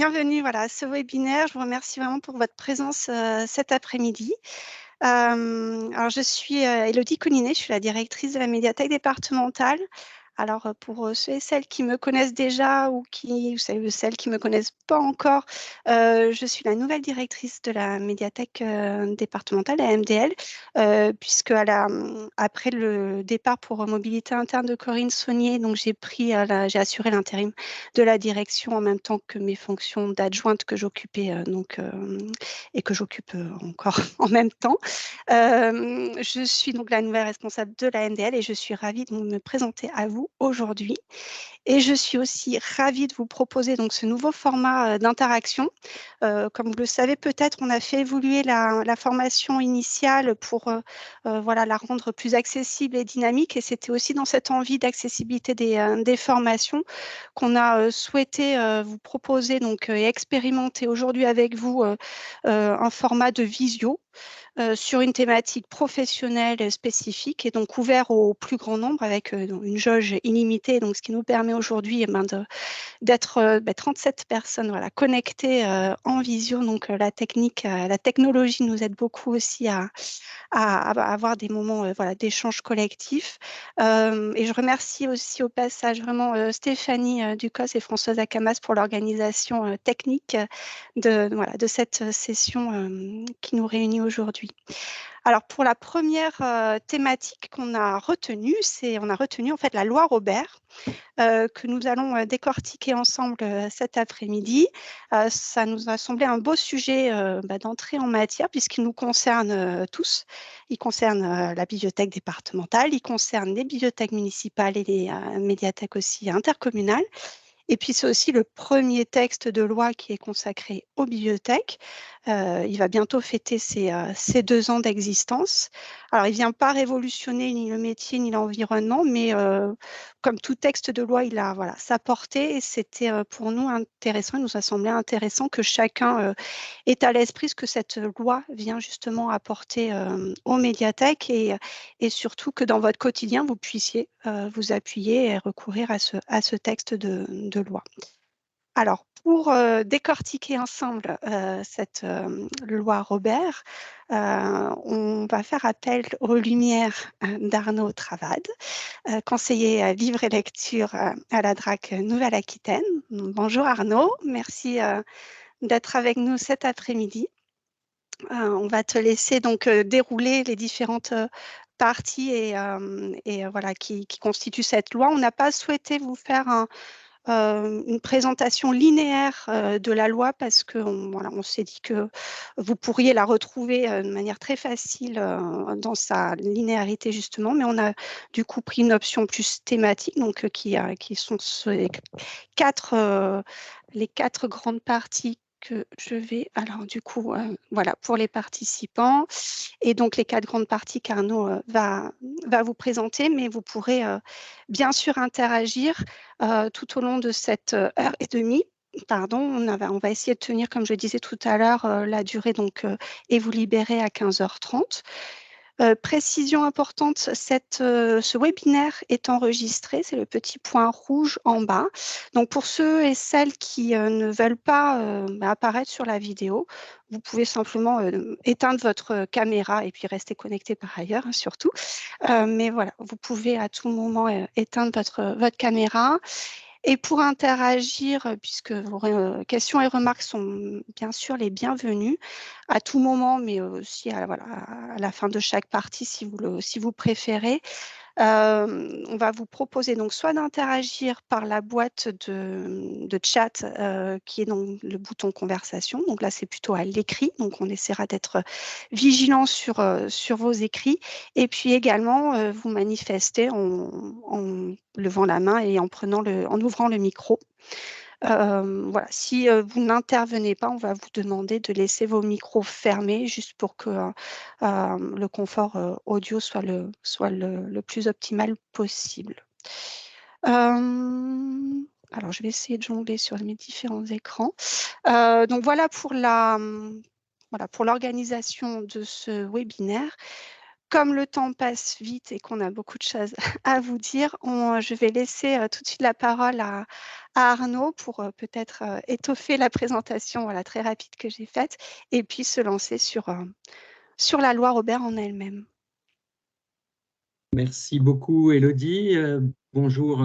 Bienvenue voilà, à ce webinaire. Je vous remercie vraiment pour votre présence cet après-midi. Alors, je suis Élodie Collinet, je suis la directrice de la médiathèque départementale. Alors, pour ceux et celles qui me connaissent déjà ou celles qui ne me connaissent pas encore, je suis la nouvelle directrice de la médiathèque départementale, la MDL, puisque après le départ pour mobilité interne de Corinne Saunier, donc j'ai assuré l'intérim de la direction en même temps que mes fonctions d'adjointe que j'occupais et que j'occupe encore en même temps. Je suis donc la nouvelle responsable de la MDL et je suis ravie de me présenter à vous aujourd'hui. Et je suis aussi ravie de vous proposer donc ce nouveau format d'interaction. Comme vous le savez peut-être, on a fait évoluer la formation initiale pour voilà, la rendre plus accessible et dynamique. Et c'était aussi dans cette envie d'accessibilité des formations qu'on a souhaité vous proposer et expérimenter aujourd'hui avec vous un format de visio sur une thématique professionnelle spécifique et donc ouvert au plus grand nombre avec une jauge illimitée, donc ce qui nous permet aujourd'hui d'être 37 personnes voilà, connectées en visio. Donc la technologie nous aide beaucoup aussi à avoir des moments voilà, d'échange collectif. Et je remercie aussi au passage vraiment Stéphanie Ducos et Françoise Akamas pour l'organisation technique voilà, de cette session qui nous réunit aujourd'hui. Alors, pour la première thématique qu'on a retenue, on a retenu en fait la loi Robert, que nous allons décortiquer ensemble cet après-midi. Ça nous a semblé un beau sujet d'entrée en matière puisqu'il nous concerne tous. Il concerne la bibliothèque départementale, il concerne les bibliothèques municipales et les médiathèques aussi intercommunales. Et puis, c'est aussi le premier texte de loi qui est consacré aux bibliothèques. Il va bientôt fêter ses 2 ans d'existence. Alors, il ne vient pas révolutionner ni le métier ni l'environnement, mais comme tout texte de loi, il a voilà, sa portée et c'était pour nous intéressant, il nous a semblé intéressant que chacun ait à l'esprit ce que cette loi vient justement apporter aux médiathèques et surtout que dans votre quotidien, vous puissiez vous appuyer et recourir à ce texte de loi. Alors, pour décortiquer ensemble cette loi Robert, on va faire appel aux lumières d'Arnaud Travade, conseiller livre et lecture à la DRAC Nouvelle-Aquitaine. Bonjour Arnaud, merci d'être avec nous cet après-midi. On va te laisser donc dérouler les différentes parties voilà, qui constituent cette loi. On n'a pas souhaité vous faire une présentation linéaire de la loi parce qu'on voilà, on s'est dit que vous pourriez la retrouver de manière très facile dans sa linéarité justement, mais on a du coup pris une option plus thématique donc qui sont les quatre grandes parties que je vais, alors du coup, voilà, pour les participants, et donc les 4 grandes parties qu'Arnaud va vous présenter, mais vous pourrez bien sûr interagir tout au long de cette heure et demie. Pardon, on va essayer de tenir, comme je disais tout à l'heure, la durée et vous libérer à 15h30. Précision importante, ce webinaire est enregistré, c'est le petit point rouge en bas. Donc pour ceux et celles qui ne veulent pas apparaître sur la vidéo, vous pouvez simplement éteindre votre caméra et puis rester connecté par ailleurs, hein, surtout. Mais voilà, vous pouvez à tout moment éteindre votre caméra. Et pour interagir, puisque vos questions et remarques sont bien sûr les bienvenues à tout moment, mais aussi voilà, à la fin de chaque partie si vous préférez. On va vous proposer donc soit d'interagir par la boîte de chat qui est dans le bouton conversation. Donc là, c'est plutôt à l'écrit. Donc on essaiera d'être vigilant sur vos écrits. Et puis également, vous manifester en levant la main et en ouvrant le micro. Voilà. Si vous n'intervenez pas, on va vous demander de laisser vos micros fermés juste pour que le confort audio soit le plus optimal possible. Alors, je vais essayer de jongler sur mes différents écrans. Donc, voilà pour l'organisation de ce webinaire. comme le temps passe vite et qu'on a beaucoup de choses à vous dire, je vais laisser tout de suite la parole à Arnaud pour peut-être étoffer la présentation voilà, très rapide que j'ai faite et puis se lancer sur la loi Robert en elle-même. Merci beaucoup, Elodie. Bonjour,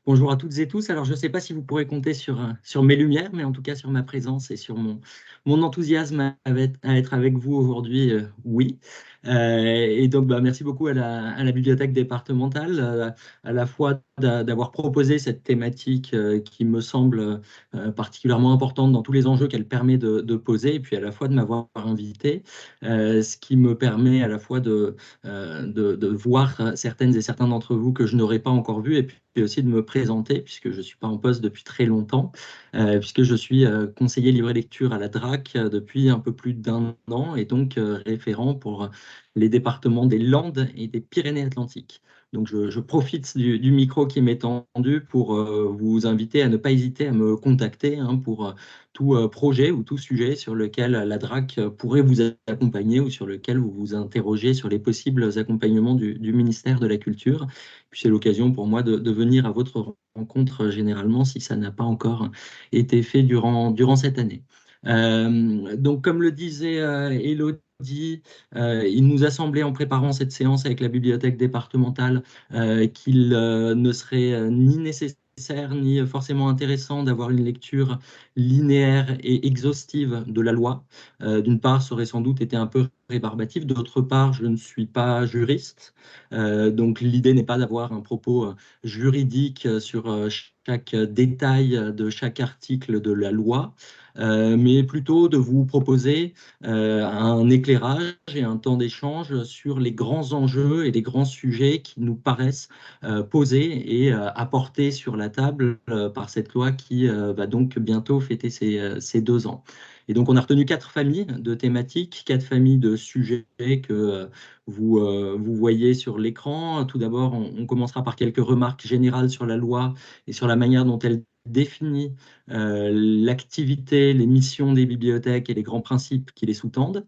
bonjour à toutes et tous. Alors, je ne sais pas si vous pourrez compter sur mes lumières, mais en tout cas sur ma présence et sur mon enthousiasme à être avec vous aujourd'hui, oui. Et donc, merci beaucoup à la bibliothèque départementale, à la fois d'avoir proposé cette thématique qui me semble particulièrement importante dans tous les enjeux qu'elle permet de poser, et puis à la fois de m'avoir invité, ce qui me permet à la fois de voir certaines et certains d'entre vous que je n'aurais pas encore vus, et puis aussi de me présenter, puisque je ne suis pas en poste depuis très longtemps, puisque je suis conseiller livre-lecture à la DRAC depuis un peu plus d'1 an, et donc référent pour les départements des Landes et des Pyrénées-Atlantiques. Donc je profite du micro qui m'est tendu pour vous inviter à ne pas hésiter à me contacter pour tout projet ou tout sujet sur lequel la DRAC pourrait vous accompagner ou sur lequel vous vous interrogez sur les possibles accompagnements du ministère de la Culture. Puis c'est l'occasion pour moi de venir à votre rencontre généralement si ça n'a pas encore été fait durant cette année. Donc comme le disait Élodie, il nous a semblé en préparant cette séance avec la bibliothèque départementale qu'il ne serait ni nécessaire ni forcément intéressant d'avoir une lecture linéaire et exhaustive de la loi. D'une part, ça aurait sans doute été un peu rébarbatif. D'autre part, je ne suis pas juriste. Donc l'idée n'est pas d'avoir un propos juridique sur chaque détail de chaque article de la loi, mais plutôt de vous proposer un éclairage et un temps d'échange sur les grands enjeux et les grands sujets qui nous paraissent posés et apportés sur la table par cette loi qui va donc bientôt fêter ses 2 ans. Et donc, on a retenu 4 familles de thématiques, 4 familles de sujets que vous voyez sur l'écran. Tout d'abord, on commencera par quelques remarques générales sur la loi et sur la manière dont elle définit l'activité, les missions des bibliothèques et les grands principes qui les sous-tendent.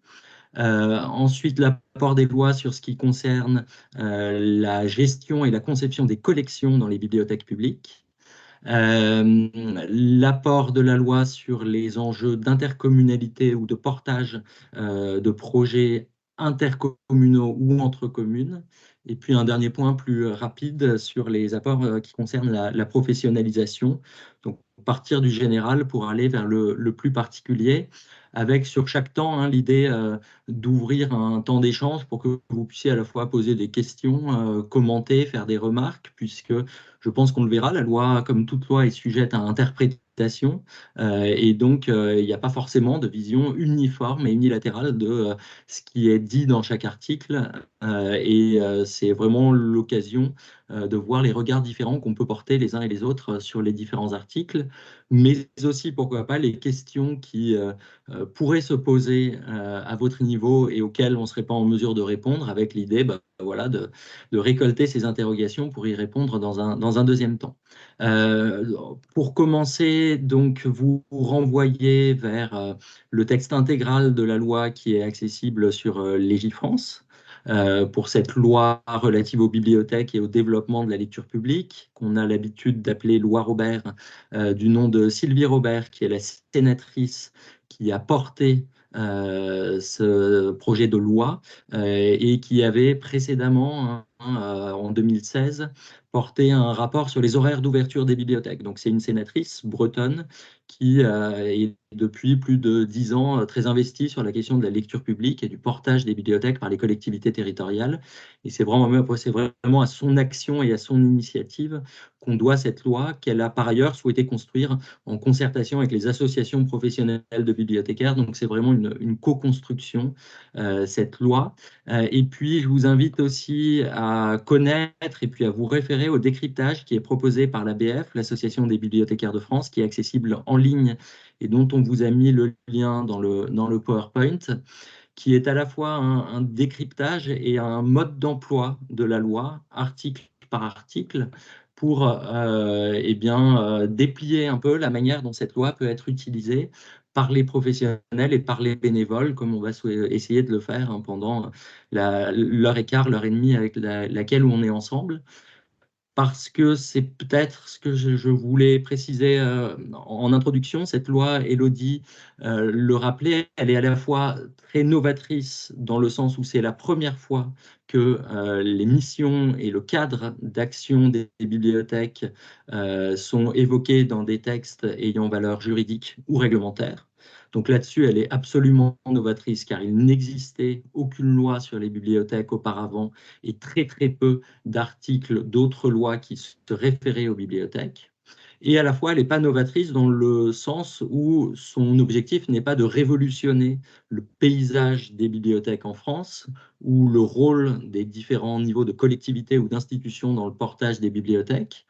Ensuite, l'apport des lois sur ce qui concerne la gestion et la conception des collections dans les bibliothèques publiques. L'apport de la loi sur les enjeux d'intercommunalité ou de portage de projets intercommunaux ou entre communes. Et puis un dernier point plus rapide sur les apports qui concernent la professionnalisation. Donc partir du général pour aller vers le plus particulier, avec sur chaque temps l'idée d'ouvrir un temps d'échange pour que vous puissiez à la fois poser des questions, commenter, faire des remarques, puisque je pense qu'on le verra, la loi, comme toute loi, est sujette à interprétation, et donc il n'y a pas forcément de vision uniforme et unilatérale de ce qui est dit dans chaque article, et c'est vraiment l'occasion de voir les regards différents qu'on peut porter les uns et les autres sur les différents articles, mais aussi, pourquoi pas, les questions qui pourraient se poser à votre niveau et auxquelles on ne serait pas en mesure de répondre, avec l'idée voilà, de récolter ces interrogations pour y répondre dans un deuxième temps. Pour commencer, donc, vous renvoyez vers le texte intégral de la loi qui est accessible sur Légifrance, pour cette loi relative aux bibliothèques et au développement de la lecture publique, qu'on a l'habitude d'appeler loi Robert, du nom de Sylvie Robert, qui est la sénatrice qui a porté ce projet de loi et qui avait précédemment, en 2016, porté un rapport sur les horaires d'ouverture des bibliothèques. Donc c'est une sénatrice bretonne qui est depuis plus de 10 ans très investie sur la question de la lecture publique et du portage des bibliothèques par les collectivités territoriales. Et c'est vraiment à son action et à son initiative qu'on doit cette loi qu'elle a par ailleurs souhaité construire en concertation avec les associations professionnelles de bibliothécaires. Donc c'est vraiment une co-construction, cette loi. Et puis je vous invite aussi à connaître et puis à vous référer au décryptage qui est proposé par l'ABF, l'Association des bibliothécaires de France, qui est accessible en ligne et dont on vous a mis le lien dans le PowerPoint, qui est à la fois un décryptage et un mode d'emploi de la loi, article par article, pour déplier un peu la manière dont cette loi peut être utilisée par les professionnels et par les bénévoles, comme on va essayer de le faire hein, pendant l'heure et quart, l'heure et demie avec laquelle on est ensemble. Parce que c'est peut-être ce que je voulais préciser en introduction, cette loi, Élodie le rappelait, elle est à la fois très novatrice dans le sens où c'est la première fois que les missions et le cadre d'action des bibliothèques sont évoqués dans des textes ayant valeur juridique ou réglementaire. Donc là-dessus, elle est absolument novatrice car il n'existait aucune loi sur les bibliothèques auparavant et très très peu d'articles d'autres lois qui se référaient aux bibliothèques. Et à la fois, elle n'est pas novatrice dans le sens où son objectif n'est pas de révolutionner le paysage des bibliothèques en France ou le rôle des différents niveaux de collectivité ou d'institutions dans le portage des bibliothèques,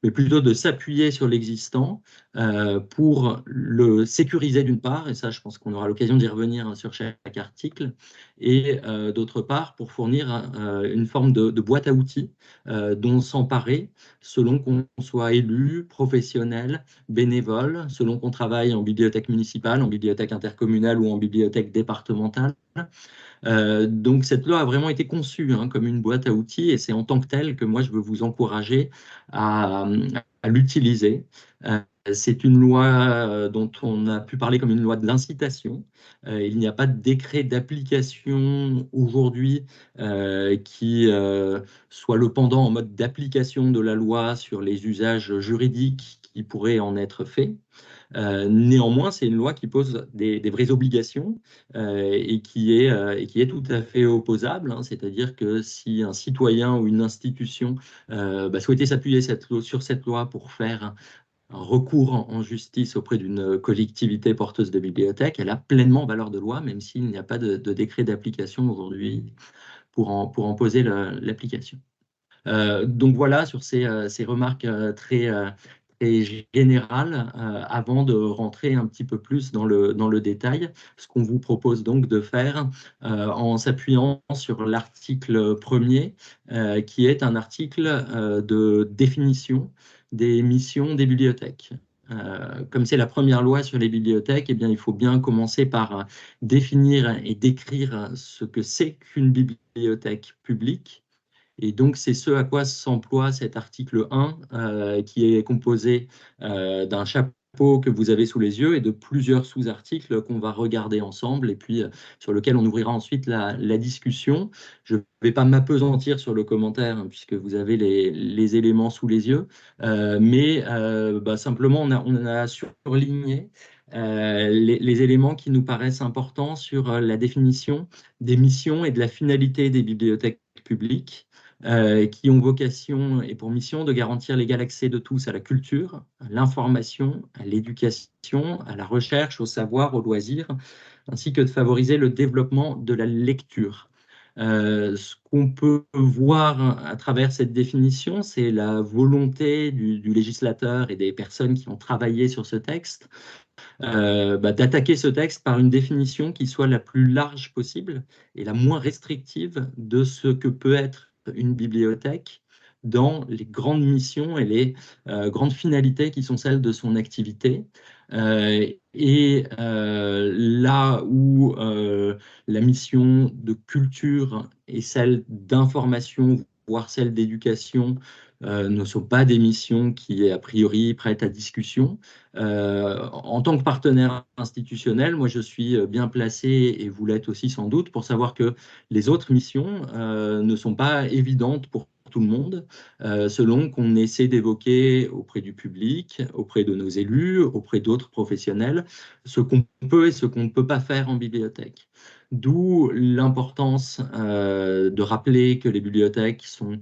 mais plutôt de s'appuyer sur l'existant pour le sécuriser d'une part, et ça je pense qu'on aura l'occasion d'y revenir hein, sur chaque article, et d'autre part pour fournir une forme de boîte à outils dont s'emparer selon qu'on soit élu, professionnel, bénévole, selon qu'on travaille en bibliothèque municipale, en bibliothèque intercommunale ou en bibliothèque départementale. Donc cette loi a vraiment été conçue hein, comme une boîte à outils et c'est en tant que telle que moi je veux vous encourager à, à l'utiliser. C'est une loi dont on a pu parler comme une loi de l'incitation. Il n'y a pas de décret d'application aujourd'hui qui soit le pendant en mode d'application de la loi sur les usages juridiques qui pourraient en être faits. Néanmoins, c'est une loi qui pose des vraies obligations et qui est tout à fait opposable. Hein. C'est-à-dire que si un citoyen ou une institution souhaitait s'appuyer sur cette loi pour faire un recours en justice auprès d'une collectivité porteuse de bibliothèque, elle a pleinement valeur de loi, même s'il n'y a pas de décret d'application aujourd'hui pour en poser l'application. Donc voilà, sur ces remarques très générales, avant de rentrer un petit peu plus dans le détail, ce qu'on vous propose donc de faire en s'appuyant sur l'article premier, qui est un article de définition des missions des bibliothèques. Comme c'est la première loi sur les bibliothèques, eh bien, il faut bien commencer par définir et décrire ce que c'est qu'une bibliothèque publique. Et donc, c'est ce à quoi s'emploie cet article 1, qui est composé d'un chapeau que vous avez sous les yeux et de plusieurs sous-articles qu'on va regarder ensemble et puis sur lequel on ouvrira ensuite la discussion. Je ne vais pas m'apesantir sur le commentaire hein, puisque vous avez les éléments sous les yeux, mais simplement on a surligné les éléments qui nous paraissent importants sur la définition des missions et de la finalité des bibliothèques publiques qui ont vocation et pour mission de garantir l'égal accès de tous à la culture, à l'information, à l'éducation, à la recherche, au savoir, au loisir, ainsi que de favoriser le développement de la lecture. Ce qu'on peut voir à travers cette définition, c'est la volonté du législateur et des personnes qui ont travaillé sur ce texte d'attaquer ce texte par une définition qui soit la plus large possible et la moins restrictive de ce que peut être une bibliothèque dans les grandes missions et les grandes finalités qui sont celles de son activité. Là où la mission de culture et celle d'information, voire celle d'éducation, ne sont pas des missions qui, a priori, prêtent à discussion. En tant que partenaire institutionnel, moi, je suis bien placé, et vous l'êtes aussi sans doute, pour savoir que les autres missions ne sont pas évidentes pour tout le monde, selon qu'on essaie d'évoquer auprès du public, auprès de nos élus, auprès d'autres professionnels, ce qu'on peut et ce qu'on ne peut pas faire en bibliothèque. D'où l'importance de rappeler que les bibliothèques sont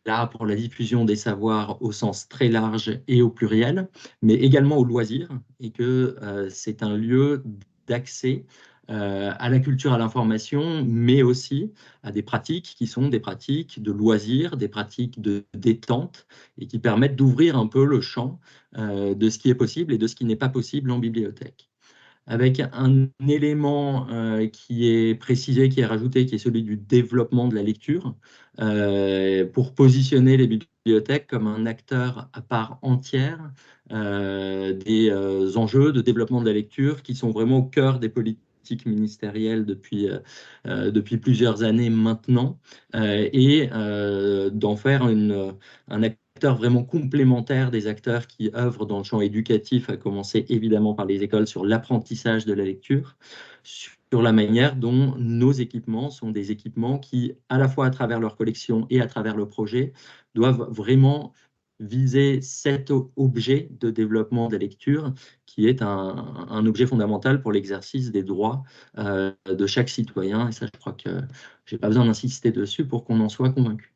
là pour la diffusion des savoirs au sens très large et au pluriel, mais également au loisir, et que c'est un lieu d'accès à la culture, à l'information, mais aussi à des pratiques qui sont des pratiques de loisirs, des pratiques de détente, et qui permettent d'ouvrir un peu le champ de ce qui est possible et de ce qui n'est pas possible en bibliothèque. Avec un élément qui est précisé, qui est rajouté, qui est celui du développement de la lecture, pour positionner les bibliothèques bibliothèque comme un acteur à part entière des enjeux de développement de la lecture qui sont vraiment au cœur des politiques ministérielles depuis plusieurs années maintenant, et d'en faire un acteur vraiment complémentaire des acteurs qui œuvrent dans le champ éducatif, à commencer évidemment par les écoles sur l'apprentissage de la lecture, sur la manière dont nos équipements sont des équipements qui, à la fois à travers leur collection et à travers le projet, doivent vraiment viser cet objet de développement de la lecture qui est un objet fondamental pour l'exercice des droits de chaque citoyen. Et ça, je crois que je n'ai pas besoin d'insister dessus pour qu'on en soit convaincu.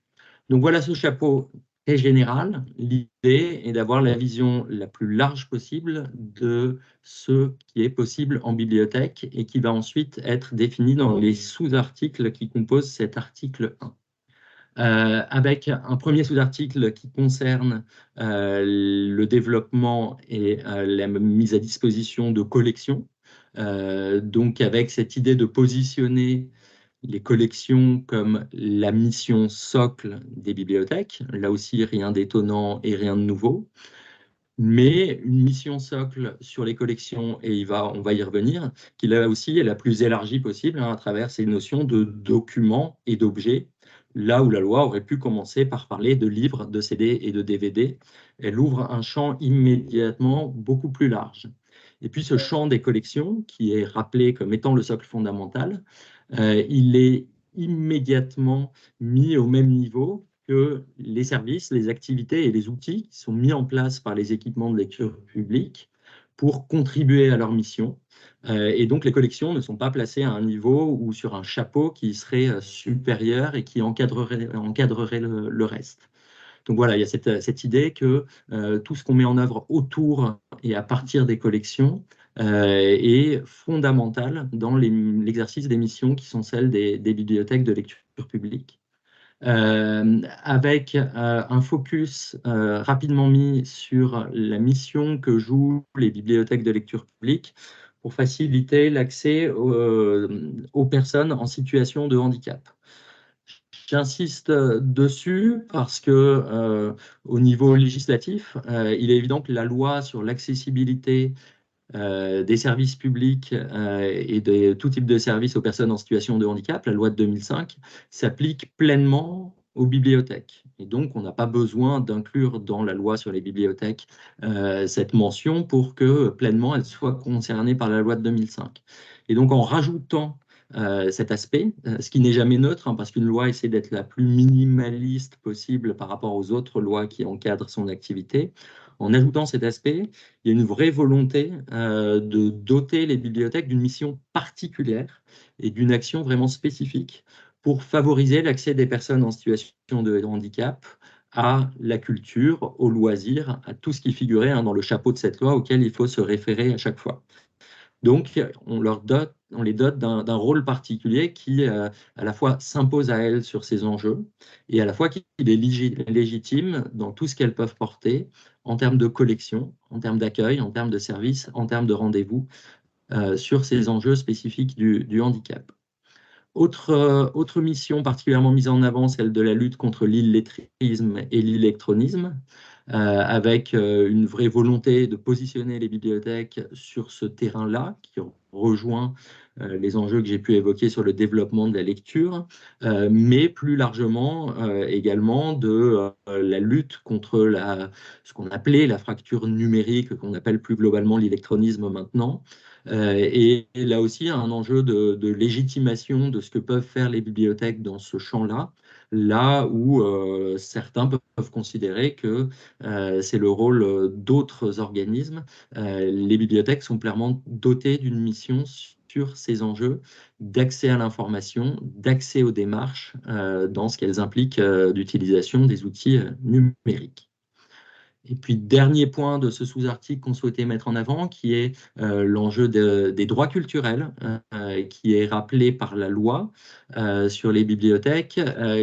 Donc voilà ce chapeau très général. L'idée est d'avoir la vision la plus large possible de ce qui est possible en bibliothèque et qui va ensuite être défini dans les sous-articles qui composent cet article 1. Avec un premier sous-article qui concerne le développement et la mise à disposition de collections. Donc avec cette idée de positionner les collections comme la mission socle des bibliothèques. Là aussi, rien d'étonnant et rien de nouveau. Mais une mission socle sur les collections, et on va y revenir, qui là aussi est la plus élargie possible à travers ces notions de documents et d'objets, là où la loi aurait pu commencer par parler de livres, de CD et de DVD. Elle ouvre un champ immédiatement beaucoup plus large. Et puis ce champ des collections, qui est rappelé comme étant le socle fondamental, il est immédiatement mis au même niveau que les services, les activités et les outils qui sont mis en place par les équipements de lecture publique pour contribuer à leur mission. Et donc, les collections ne sont pas placées à un niveau ou sur un chapeau qui serait supérieur et qui encadrerait le reste. Donc voilà, il y a cette idée que tout ce qu'on met en œuvre autour et à partir des collections est fondamental dans l'exercice des missions qui sont celles des bibliothèques de lecture publique. Avec un focus rapidement mis sur la mission que jouent les bibliothèques de lecture publique pour faciliter l'accès aux personnes en situation de handicap. J'insiste dessus parce que au niveau législatif, il est évident que la loi sur l'accessibilité des services publics et de tout type de services aux personnes en situation de handicap, la loi de 2005, s'applique pleinement aux bibliothèques. Et donc, on n'a pas besoin d'inclure dans la loi sur les bibliothèques cette mention pour que pleinement elle soit concernée par la loi de 2005. Et donc, en rajoutant cet aspect, ce qui n'est jamais neutre, hein, parce qu'une loi essaie d'être la plus minimaliste possible par rapport aux autres lois qui encadrent son activité. En ajoutant cet aspect, il y a une vraie volonté de doter les bibliothèques d'une mission particulière et d'une action vraiment spécifique pour favoriser l'accès des personnes en situation de handicap à la culture, aux loisirs, à tout ce qui figurait dans le chapeau de cette loi auquel il faut se référer à chaque fois. Donc, on les dote d'un rôle particulier qui, à la fois, s'impose à elles sur ces enjeux et à la fois qui est légitime dans tout ce qu'elles peuvent porter en termes de collection, en termes d'accueil, en termes de services, en termes de rendez-vous sur ces enjeux spécifiques du handicap. Autre mission particulièrement mise en avant, celle de la lutte contre l'illettrisme et l'électronisme, avec une vraie volonté de positionner les bibliothèques sur ce terrain-là, qui rejoint les enjeux que j'ai pu évoquer sur le développement de la lecture, mais plus largement également de la lutte contre ce qu'on appelait la fracture numérique, qu'on appelle plus globalement l'électronisme maintenant. Et là aussi, un enjeu de légitimation de ce que peuvent faire les bibliothèques dans ce champ-là, là où certains peuvent considérer que c'est le rôle d'autres organismes. Les bibliothèques sont clairement dotées d'une mission sur ces enjeux d'accès à l'information, d'accès aux démarches dans ce qu'elles impliquent d'utilisation des outils numériques. Et puis, dernier point de ce sous-article qu'on souhaitait mettre en avant, qui est l'enjeu des droits culturels, qui est rappelé par la loi sur les bibliothèques,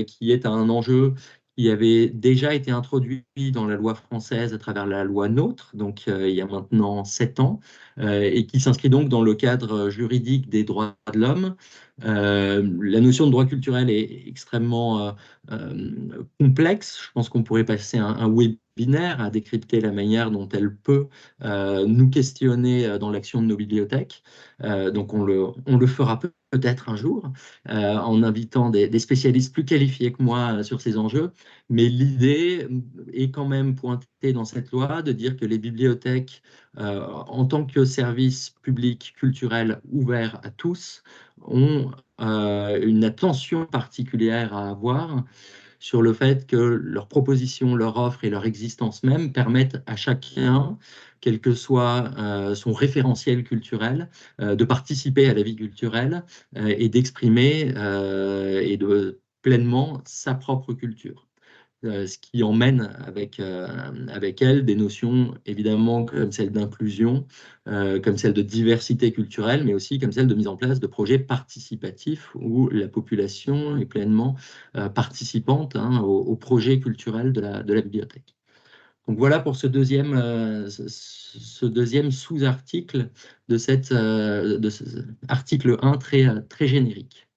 qui est un enjeu qui avait déjà été introduit dans la loi française à travers la loi NOTRe, donc il y a maintenant 7 ans, et qui s'inscrit donc dans le cadre juridique des droits de l'homme. La notion de droit culturel est extrêmement complexe. Je pense qu'on pourrait passer un webinaire à décrypter la manière dont elle peut nous questionner dans l'action de nos bibliothèques. Donc on le fera peut-être un jour en invitant des spécialistes plus qualifiés que moi sur ces enjeux. Mais l'idée est quand même pointée dans cette loi de dire que les bibliothèques, en tant que service public culturel ouvert à tous, ont une attention particulière à avoir sur le fait que leurs propositions, leur offre et leur existence même permettent à chacun, quel que soit son référentiel culturel, de participer à la vie culturelle et d'exprimer et de pleinement sa propre culture. Ce qui emmène avec elle des notions évidemment comme celle d'inclusion, comme celle de diversité culturelle, mais aussi comme celle de mise en place de projets participatifs où la population est pleinement participante au projet culturel de la bibliothèque. Donc voilà pour ce deuxième sous-article de cet article 1 très générique.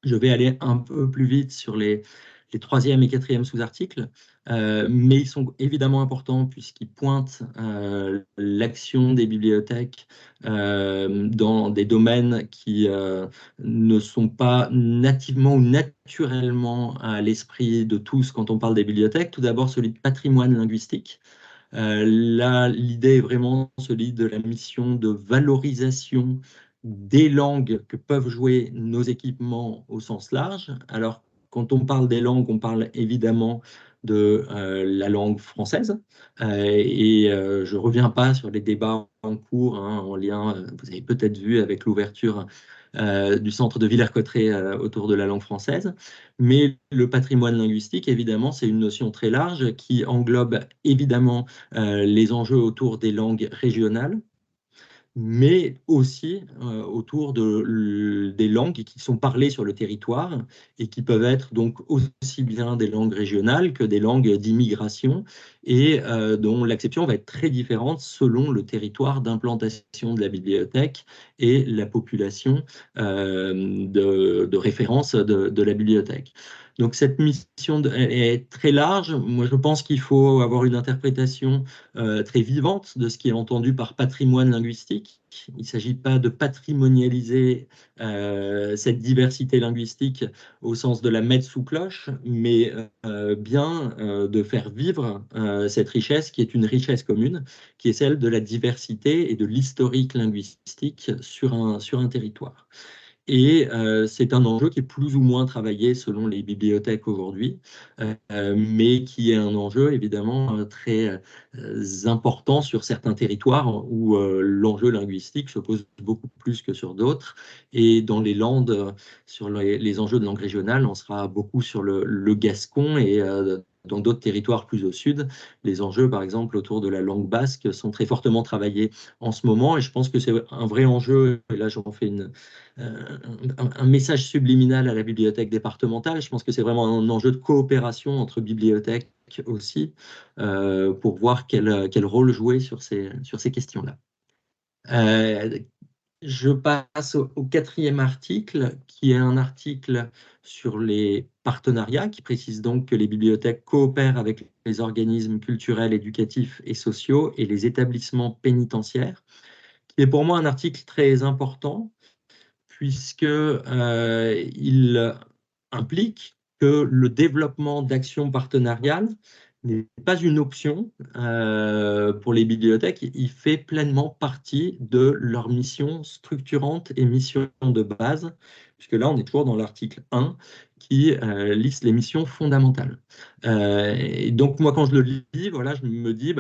Je vais aller un peu plus vite sur les troisième et quatrième sous-articles, mais ils sont évidemment importants puisqu'ils pointent l'action des bibliothèques dans des domaines qui ne sont pas nativement ou naturellement à l'esprit de tous quand on parle des bibliothèques. Tout d'abord, celui de patrimoine linguistique. Là, l'idée est vraiment celui de la mission de valorisation des langues que peuvent jouer nos équipements au sens large. Alors, quand on parle des langues, on parle évidemment de la langue française. Je ne reviens pas sur les débats en cours, en lien, vous avez peut-être vu, avec l'ouverture du centre de Villers-Cotterêts autour de la langue française. Mais le patrimoine linguistique, évidemment, c'est une notion très large qui englobe évidemment les enjeux autour des langues régionales, mais aussi autour des langues qui sont parlées sur le territoire et qui peuvent être donc aussi bien des langues régionales que des langues d'immigration et dont l'acception va être très différente selon le territoire d'implantation de la bibliothèque et la population de référence de la bibliothèque. Donc cette mission est très large. Moi, je pense qu'il faut avoir une interprétation très vivante de ce qui est entendu par patrimoine linguistique. Il ne s'agit pas de patrimonialiser cette diversité linguistique au sens de la mettre sous cloche, mais bien de faire vivre cette richesse qui est une richesse commune, qui est celle de la diversité et de l'historique linguistique sur un territoire. Et c'est un enjeu qui est plus ou moins travaillé selon les bibliothèques aujourd'hui, mais qui est un enjeu évidemment très important sur certains territoires où l'enjeu linguistique se pose beaucoup plus que sur d'autres. Et dans les Landes, sur les enjeux de langue régionale, on sera beaucoup sur le gascon et dans d'autres territoires plus au sud, les enjeux, par exemple, autour de la langue basque sont très fortement travaillés en ce moment. Et je pense que c'est un vrai enjeu, et là j'en fais un message subliminal à la bibliothèque départementale. Je pense que c'est vraiment un enjeu de coopération entre bibliothèques aussi, pour voir quel rôle jouer sur ces questions-là. Je passe au quatrième article, qui est un article sur les partenariats, qui précise donc que les bibliothèques coopèrent avec les organismes culturels, éducatifs et sociaux et les établissements pénitentiaires, qui est pour moi un article très important puisque il implique que le développement d'actions partenariales n'est pas une option pour les bibliothèques, il fait pleinement partie de leur mission structurante et mission de base, puisque là on est toujours dans l'article 1 qui liste les missions fondamentales. Et donc moi quand je le lis, voilà, je me dis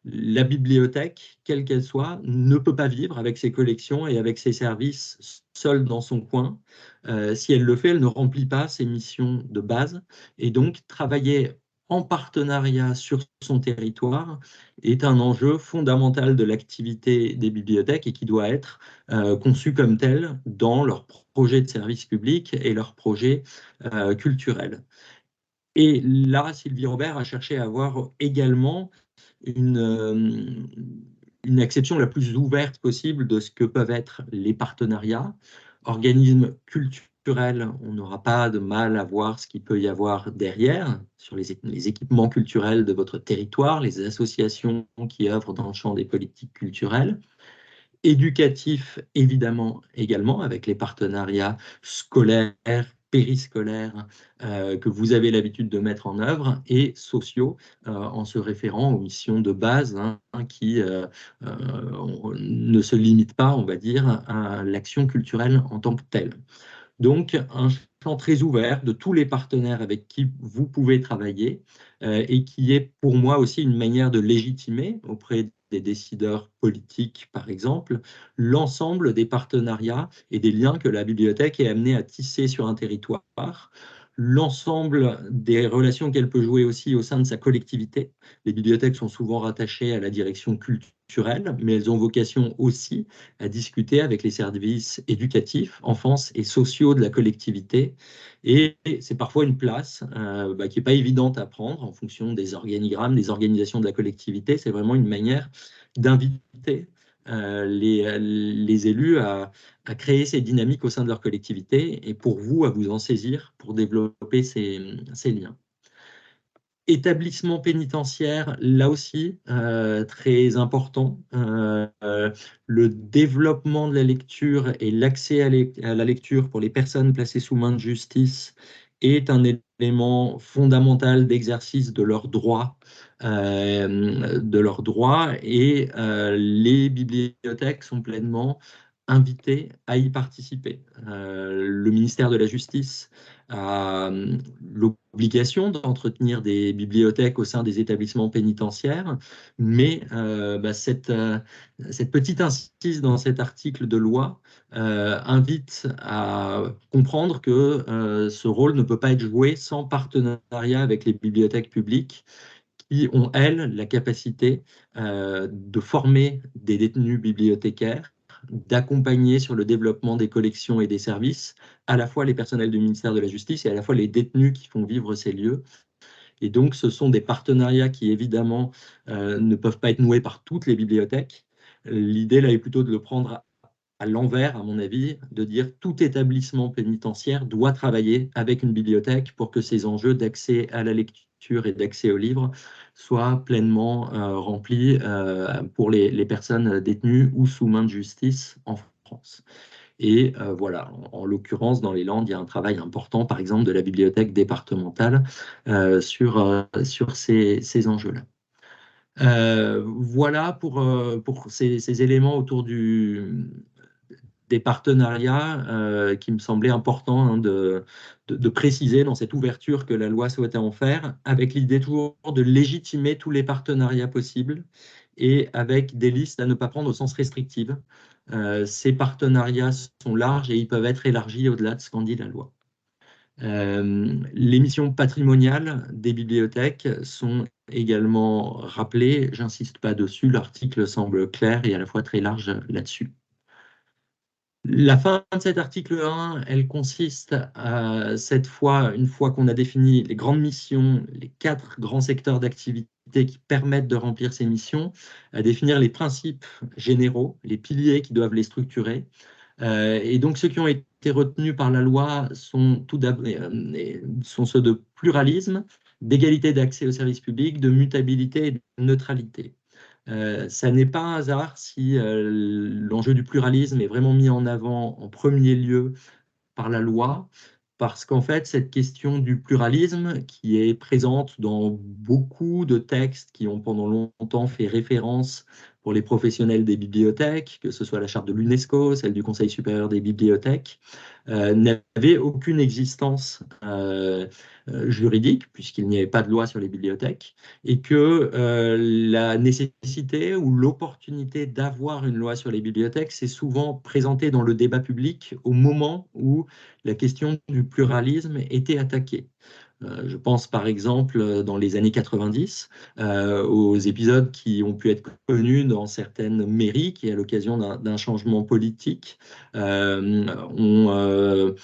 la bibliothèque, quelle qu'elle soit, ne peut pas vivre avec ses collections et avec ses services seule dans son coin. Si elle le fait, elle ne remplit pas ses missions de base. Et donc, travailler en partenariat sur son territoire est un enjeu fondamental de l'activité des bibliothèques et qui doit être conçu comme tel dans leurs projets de service public et leurs projets culturels. Et là, Sylvie Robert a cherché à avoir également une, une acception la plus ouverte possible de ce que peuvent être les partenariats. Organismes culturels, on n'aura pas de mal à voir ce qu'il peut y avoir derrière, sur les équipements culturels de votre territoire, les associations qui œuvrent dans le champ des politiques culturelles. Éducatif, évidemment, également, avec les partenariats scolaires, périscolaires que vous avez l'habitude de mettre en œuvre, et sociaux, en se référant aux missions de base, hein, qui ne se limitent pas, on va dire, à l'action culturelle en tant que telle. Donc, un champ très ouvert de tous les partenaires avec qui vous pouvez travailler et qui est pour moi aussi une manière de légitimer auprès des décideurs politiques, par exemple, l'ensemble des partenariats et des liens que la bibliothèque est amenée à tisser sur un territoire, l'ensemble des relations qu'elle peut jouer aussi au sein de sa collectivité. Les bibliothèques sont souvent rattachées à la direction culturelle, mais elles ont vocation aussi à discuter avec les services éducatifs, enfance et sociaux de la collectivité. Et c'est parfois une place qui n'est pas évidente à prendre en fonction des organigrammes, des organisations de la collectivité. C'est vraiment une manière d'inviter les élus à créer ces dynamiques au sein de leur collectivité et pour vous à vous en saisir pour développer ces liens. Établissement pénitentiaire, là aussi, très important. Le développement de la lecture et l'accès à la lecture pour les personnes placées sous main de justice est un élément fondamental d'exercice de leurs droits et les bibliothèques sont pleinement invitées à y participer. Le ministère de la Justice a l'obligation d'entretenir des bibliothèques au sein des établissements pénitentiaires, mais cette petite incise dans cet article de loi invite à comprendre que ce rôle ne peut pas être joué sans partenariat avec les bibliothèques publiques qui ont, elles, la capacité de former des détenus bibliothécaires, d'accompagner sur le développement des collections et des services, à la fois les personnels du ministère de la Justice et à la fois les détenus qui font vivre ces lieux. Et donc, ce sont des partenariats qui, évidemment, ne peuvent pas être noués par toutes les bibliothèques. L'idée, là, est plutôt de le prendre à l'envers, à mon avis, de dire tout établissement pénitentiaire doit travailler avec une bibliothèque pour que ces enjeux d'accès à la lecture et d'accès aux livres soient pleinement remplis pour les personnes détenues ou sous main de justice en France. Et voilà, en l'occurrence, dans les Landes, il y a un travail important, par exemple, de la bibliothèque départementale sur ces enjeux-là. Voilà pour ces éléments autour des partenariats qui me semblaient importants hein, de préciser dans cette ouverture que la loi souhaitait en faire, avec l'idée toujours de légitimer tous les partenariats possibles et avec des listes à ne pas prendre au sens restrictif. Ces partenariats sont larges et ils peuvent être élargis au-delà de ce qu'en dit la loi. Les missions patrimoniales des bibliothèques sont également rappelées. J'insiste pas dessus, l'article semble clair et à la fois très large là-dessus. La fin de cet article 1, elle consiste à, cette fois, une fois qu'on a défini les grandes missions, les 4 grands secteurs d'activité qui permettent de remplir ces missions, à définir les principes généraux, les piliers qui doivent les structurer. Et donc, ceux qui ont été retenus par la loi sont, sont ceux de pluralisme, d'égalité d'accès aux services publics, de mutabilité et de neutralité. Ça n'est pas un hasard si l'enjeu du pluralisme est vraiment mis en avant en premier lieu par la loi, parce qu'en fait, cette question du pluralisme, qui est présente dans beaucoup de textes qui ont pendant longtemps fait référence pour les professionnels des bibliothèques, que ce soit la charte de l'UNESCO, celle du Conseil supérieur des bibliothèques, n'avait aucune existence juridique, puisqu'il n'y avait pas de loi sur les bibliothèques, et que la nécessité ou l'opportunité d'avoir une loi sur les bibliothèques s'est souvent présentée dans le débat public au moment où la question du pluralisme était attaquée. Je pense par exemple dans les années 90 aux épisodes qui ont pu être connus dans certaines mairies qui, à l'occasion d'un changement politique, ont,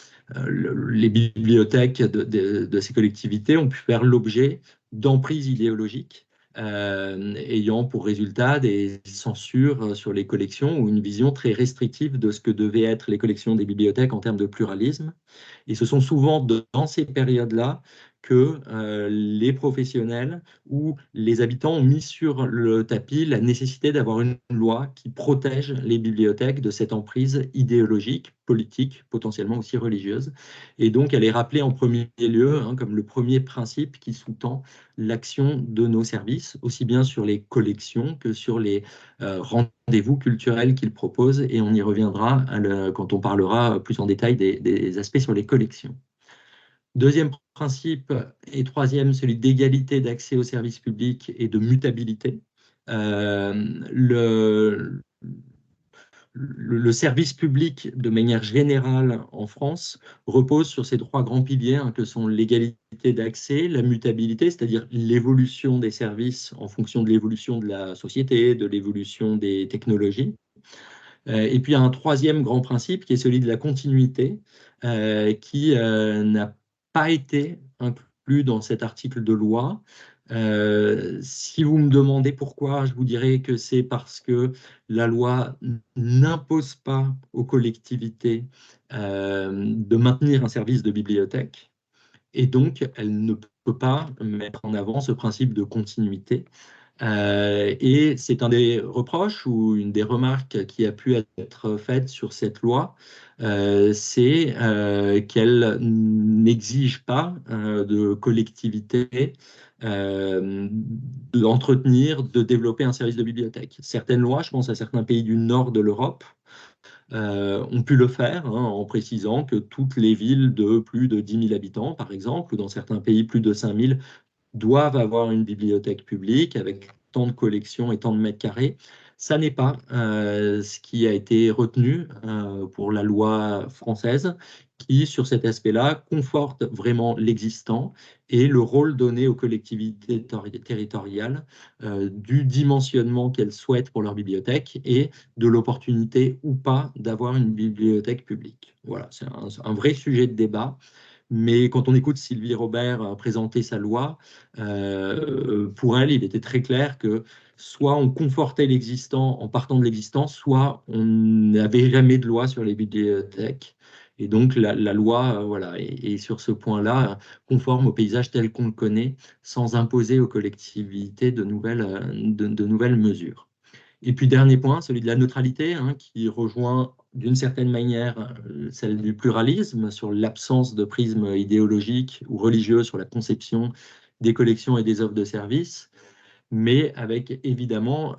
les bibliothèques de ces collectivités ont pu faire l'objet d'emprises idéologiques ayant pour résultat des censures sur les collections ou une vision très restrictive de ce que devaient être les collections des bibliothèques en termes de pluralisme. Et ce sont souvent dans ces périodes-là que les professionnels ou les habitants ont mis sur le tapis la nécessité d'avoir une loi qui protège les bibliothèques de cette emprise idéologique, politique, potentiellement aussi religieuse. Et donc, elle est rappelée en premier lieu comme le premier principe qui sous-tend l'action de nos services, aussi bien sur les collections que sur les rendez-vous culturels qu'ils proposent. Et on y reviendra quand on parlera plus en détail des aspects sur les collections. Deuxième principe et troisième, celui d'égalité d'accès aux services publics et de mutabilité. Le service public, de manière générale en France, repose sur ces trois grands piliers que sont l'égalité d'accès, la mutabilité, c'est-à-dire l'évolution des services en fonction de l'évolution de la société, de l'évolution des technologies. Et puis, il y a un troisième grand principe qui est celui de la continuité, qui n'a pas été inclus dans cet article de loi. Si vous me demandez pourquoi, je vous dirais que c'est parce que la loi n'impose pas aux collectivités de maintenir un service de bibliothèque, et donc elle ne peut pas mettre en avant ce principe de continuité. Et c'est un des reproches ou une des remarques qui a pu être faite sur cette loi, c'est qu'elle n'exige pas de collectivité d'entretenir, de développer un service de bibliothèque. Certaines lois, je pense à certains pays du nord de l'Europe, ont pu le faire en précisant que toutes les villes de plus de 10 000 habitants, par exemple, ou dans certains pays plus de 5 000, doivent avoir une bibliothèque publique avec tant de collections et tant de mètres carrés. Ça n'est pas ce qui a été retenu pour la loi française, qui, sur cet aspect-là, conforte vraiment l'existant et le rôle donné aux collectivités territoriales du dimensionnement qu'elles souhaitent pour leur bibliothèque et de l'opportunité ou pas d'avoir une bibliothèque publique. Voilà, c'est un vrai sujet de débat. Mais quand on écoute Sylvie Robert présenter sa loi, pour elle, il était très clair que soit on confortait l'existant en partant de l'existant, soit on n'avait jamais de loi sur les bibliothèques. Et donc la loi, voilà, est sur ce point-là conforme au paysage tel qu'on le connaît, sans imposer aux collectivités de nouvelles mesures. Et puis, dernier point, celui de la neutralité, qui rejoint d'une certaine manière celle du pluralisme sur l'absence de prisme idéologique ou religieux sur la conception des collections et des offres de services, mais avec évidemment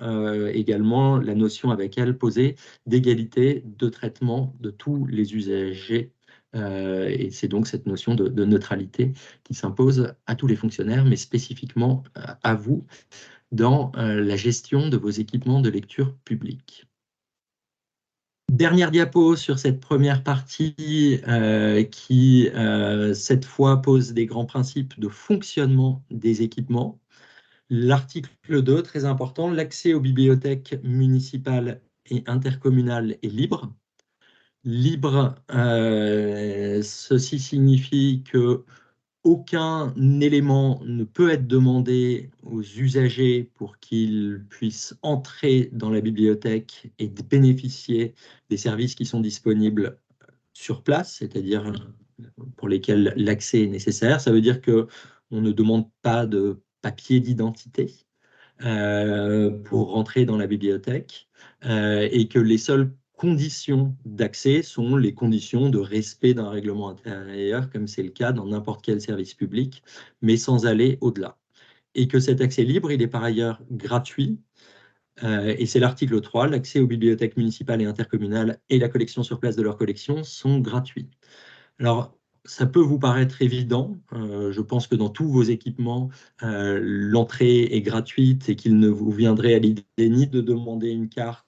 également la notion avec elle posée d'égalité de traitement de tous les usagers. Et c'est donc cette notion de neutralité qui s'impose à tous les fonctionnaires, mais spécifiquement à vous, dans la gestion de vos équipements de lecture publique. Dernière diapo sur cette première partie qui, cette fois, pose des grands principes de fonctionnement des équipements. L'article 2, très important, l'accès aux bibliothèques municipales et intercommunales est libre. Libre, ceci signifie que aucun élément ne peut être demandé aux usagers pour qu'ils puissent entrer dans la bibliothèque et bénéficier des services qui sont disponibles sur place, c'est-à-dire pour lesquels l'accès est nécessaire. Ça veut dire qu'on ne demande pas de papier d'identité pour rentrer dans la bibliothèque et que les seules conditions d'accès sont les conditions de respect d'un règlement intérieur, comme c'est le cas dans n'importe quel service public, mais sans aller au-delà. Et que cet accès libre, il est par ailleurs gratuit. Et c'est l'article 3, l'accès aux bibliothèques municipales et intercommunales et la collection sur place de leurs collections sont gratuits. Alors, ça peut vous paraître évident. Je pense que dans tous vos équipements, l'entrée est gratuite et qu'il ne vous viendrait à l'idée ni de demander une carte,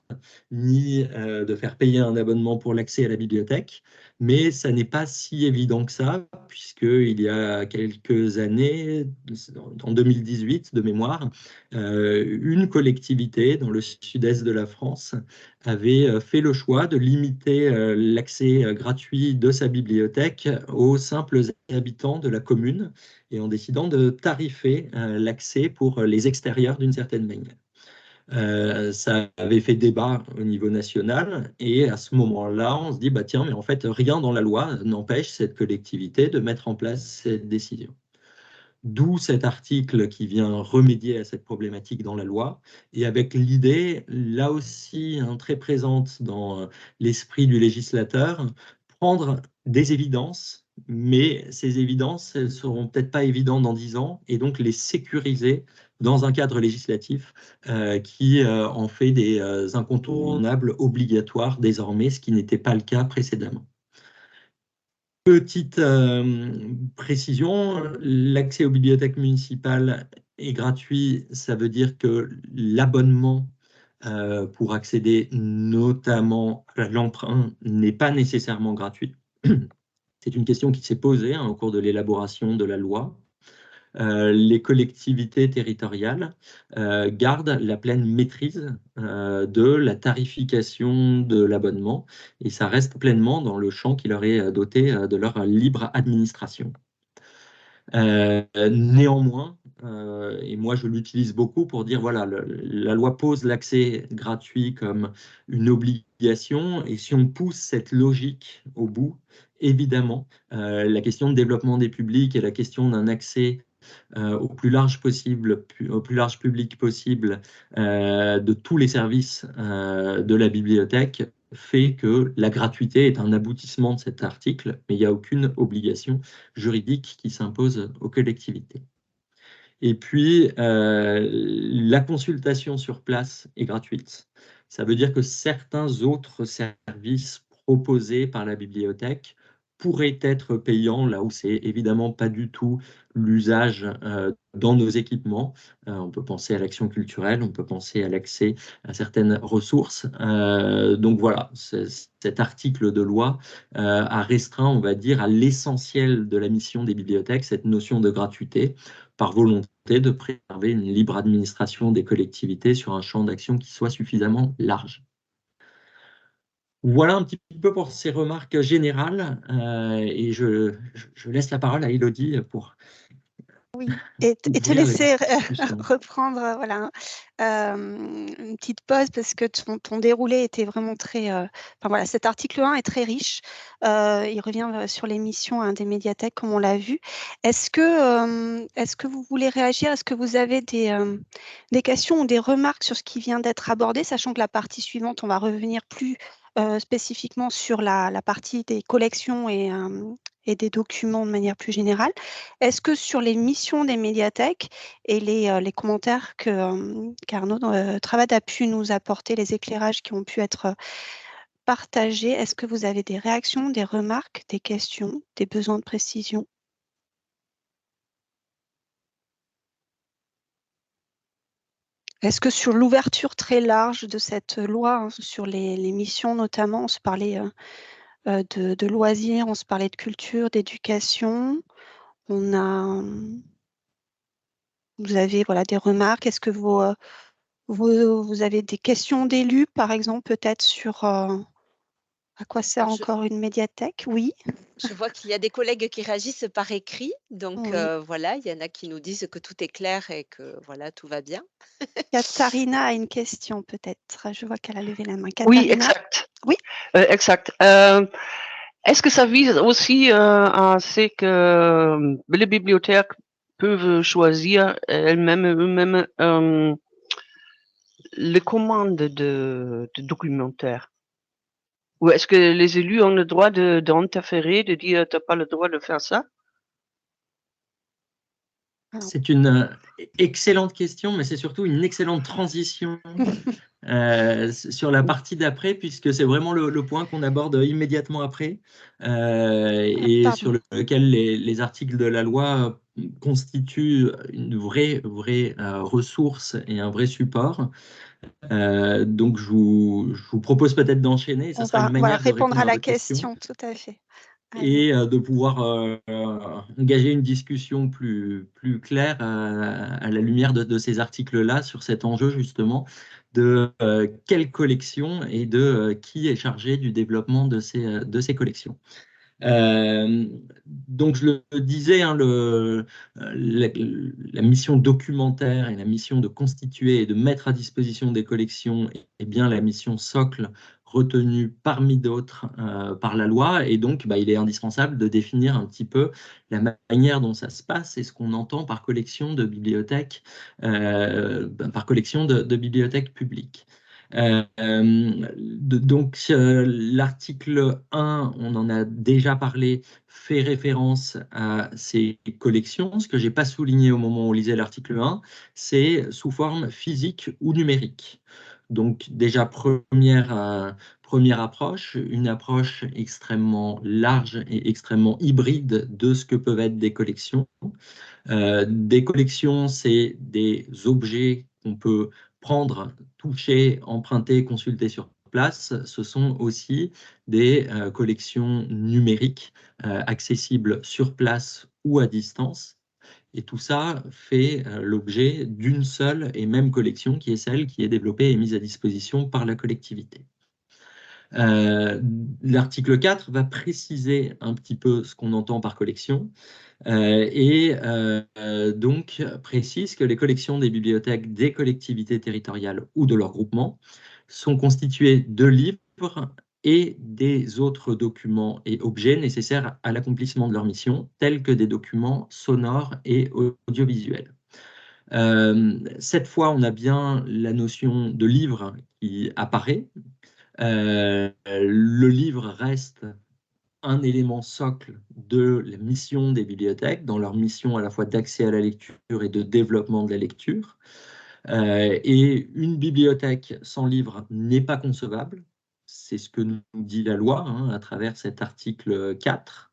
ni de faire payer un abonnement pour l'accès à la bibliothèque, mais ça n'est pas si évident que ça, puisqu'il y a quelques années, en 2018 de mémoire, une collectivité dans le sud-est de la France avait fait le choix de limiter l'accès gratuit de sa bibliothèque aux simples habitants de la commune et en décidant de tarifer l'accès pour les extérieurs d'une certaine manière. Ça avait fait débat au niveau national et à ce moment-là, on se dit, bah tiens, mais en fait, rien dans la loi n'empêche cette collectivité de mettre en place cette décision. D'où cet article qui vient remédier à cette problématique dans la loi et avec l'idée, là aussi très présente dans l'esprit du législateur, prendre des évidences, mais ces évidences, elles ne seront peut-être pas évidentes dans 10 ans et donc les sécuriser dans un cadre législatif qui en fait des incontournables obligatoires désormais, ce qui n'était pas le cas précédemment. Petite précision, l'accès aux bibliothèques municipales est gratuit, ça veut dire que l'abonnement pour accéder notamment à l'emprunt n'est pas nécessairement gratuit. C'est une question qui s'est posée au cours de l'élaboration de la loi. Les collectivités territoriales gardent la pleine maîtrise de la tarification de l'abonnement et ça reste pleinement dans le champ qui leur est doté de leur libre administration. Néanmoins, et moi je l'utilise beaucoup pour dire voilà, la loi pose l'accès gratuit comme une obligation et si on pousse cette logique au bout, évidemment, la question de développement des publics et la question d'un accès au plus large possible, au plus large public possible de tous les services de la bibliothèque fait que la gratuité est un aboutissement de cet article, mais il n'y a aucune obligation juridique qui s'impose aux collectivités. Et puis, la consultation sur place est gratuite. Ça veut dire que certains autres services proposés par la bibliothèque pourraient être payants, là où c'est évidemment pas du tout l'usage dans nos équipements. On peut penser à l'action culturelle, on peut penser à l'accès à certaines ressources. Donc voilà, cet article de loi a restreint, on va dire, à l'essentiel de la mission des bibliothèques, cette notion de gratuité, par volonté de préserver une libre administration des collectivités sur un champ d'action qui soit suffisamment large. Voilà un petit peu pour ces remarques générales et je laisse la parole à Élodie pour Oui, et te ouvrir les laisser discussions. reprendre, voilà, une petite pause parce que ton déroulé était vraiment très, enfin voilà, cet article 1 est très riche. Il revient sur les missions, des médiathèques comme on l'a vu. Est-ce que vous voulez réagir? Est-ce que vous avez des questions ou des remarques sur ce qui vient d'être abordé? Sachant que la partie suivante, on va revenir plus, spécifiquement sur la partie des collections et des documents de manière plus générale. Est-ce que sur les missions des médiathèques et les commentaires qu'Arnaud Travad a pu nous apporter, les éclairages qui ont pu être partagés, est-ce que vous avez des réactions, des remarques, des questions, des besoins de précision? Est-ce que sur l'ouverture très large de cette loi, sur les missions notamment, on se parlait de loisirs, on se parlait de culture, d'éducation, on a, vous avez voilà, des remarques, est-ce que vous avez des questions d'élus, par exemple, peut-être sur à quoi sert Alors, encore une médiathèque? Oui, je vois qu'il y a des collègues qui réagissent par écrit. Donc, oui. voilà, il y en a qui nous disent que tout est clair et que voilà, tout va bien. Katharina a une question peut-être. Je vois qu'elle a levé la main. Oui, Katharina? exact. Oui. Exact. Est-ce que ça vise aussi à ce que les bibliothèques peuvent choisir eux-mêmes les commandes de documentaires? Ou est-ce que les élus ont le droit d'interférer, de dire tu n'as pas le droit de faire ça? C'est une excellente question, mais c'est surtout une excellente transition sur la partie d'après, puisque c'est vraiment le point qu'on aborde immédiatement après, et sur Pardon. lequel les articles de la loi constituent une vraie ressource et un vrai support. Donc, je vous propose peut-être d'enchaîner, ça On sera une va voilà, manière de répondre répondre à à la votre question question, tout à fait. Allez. et de pouvoir engager une discussion plus claire à la lumière de ces articles-là sur cet enjeu justement de quelle collection et de qui est chargé du développement de ces collections. Donc, je le disais, hein, la mission documentaire et la mission de constituer et de mettre à disposition des collections est bien la mission socle retenue parmi d'autres par la loi. Et donc, il est indispensable de définir un petit peu la manière dont ça se passe et ce qu'on entend par collection de bibliothèques, par collection de bibliothèques publiques. Donc, l'article 1, on en a déjà parlé, fait référence à ces collections. Ce que je n'ai pas souligné au moment où on lisait l'article 1, c'est sous forme physique ou numérique. Donc, déjà, première approche, une approche extrêmement large et extrêmement hybride de ce que peuvent être des collections. Des collections, c'est des objets qu'on peut prendre, toucher, emprunter, consulter sur place. Ce sont aussi des collections numériques accessibles sur place ou à distance. Et tout ça fait l'objet d'une seule et même collection qui est celle qui est développée et mise à disposition par la collectivité. L'article 4 va préciser un petit peu ce qu'on entend par collection. Donc précise que les collections des bibliothèques des collectivités territoriales ou de leurs groupements sont constituées de livres et des autres documents et objets nécessaires à l'accomplissement de leur mission, tels que des documents sonores et audiovisuels. Cette fois, on a bien la notion de livre qui apparaît. Le livre reste un élément socle de la mission des bibliothèques, dans leur mission à la fois d'accès à la lecture et de développement de la lecture. Et une bibliothèque sans livre n'est pas concevable. C'est ce que nous dit la loi à travers cet article 4.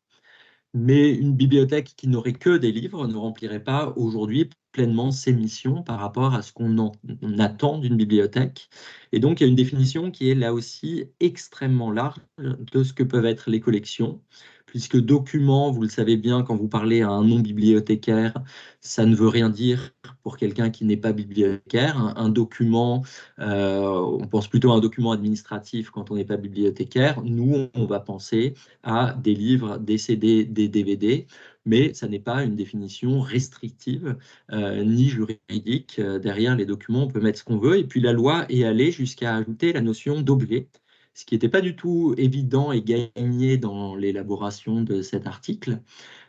Mais une bibliothèque qui n'aurait que des livres ne remplirait pas aujourd'hui pleinement ses missions par rapport à ce qu'on attend d'une bibliothèque. Et donc, il y a une définition qui est là aussi extrêmement large de ce que peuvent être les collections, puisque document, vous le savez bien, quand vous parlez à un non-bibliothécaire, ça ne veut rien dire pour quelqu'un qui n'est pas bibliothécaire. Un document, on pense plutôt à un document administratif quand on n'est pas bibliothécaire. Nous, on va penser à des livres, des CD, des DVD, mais ça n'est pas une définition restrictive ni juridique. Derrière les documents, on peut mettre ce qu'on veut. Et puis la loi est allée jusqu'à ajouter la notion d'objet, ce qui n'était pas du tout évident et gagné dans l'élaboration de cet article.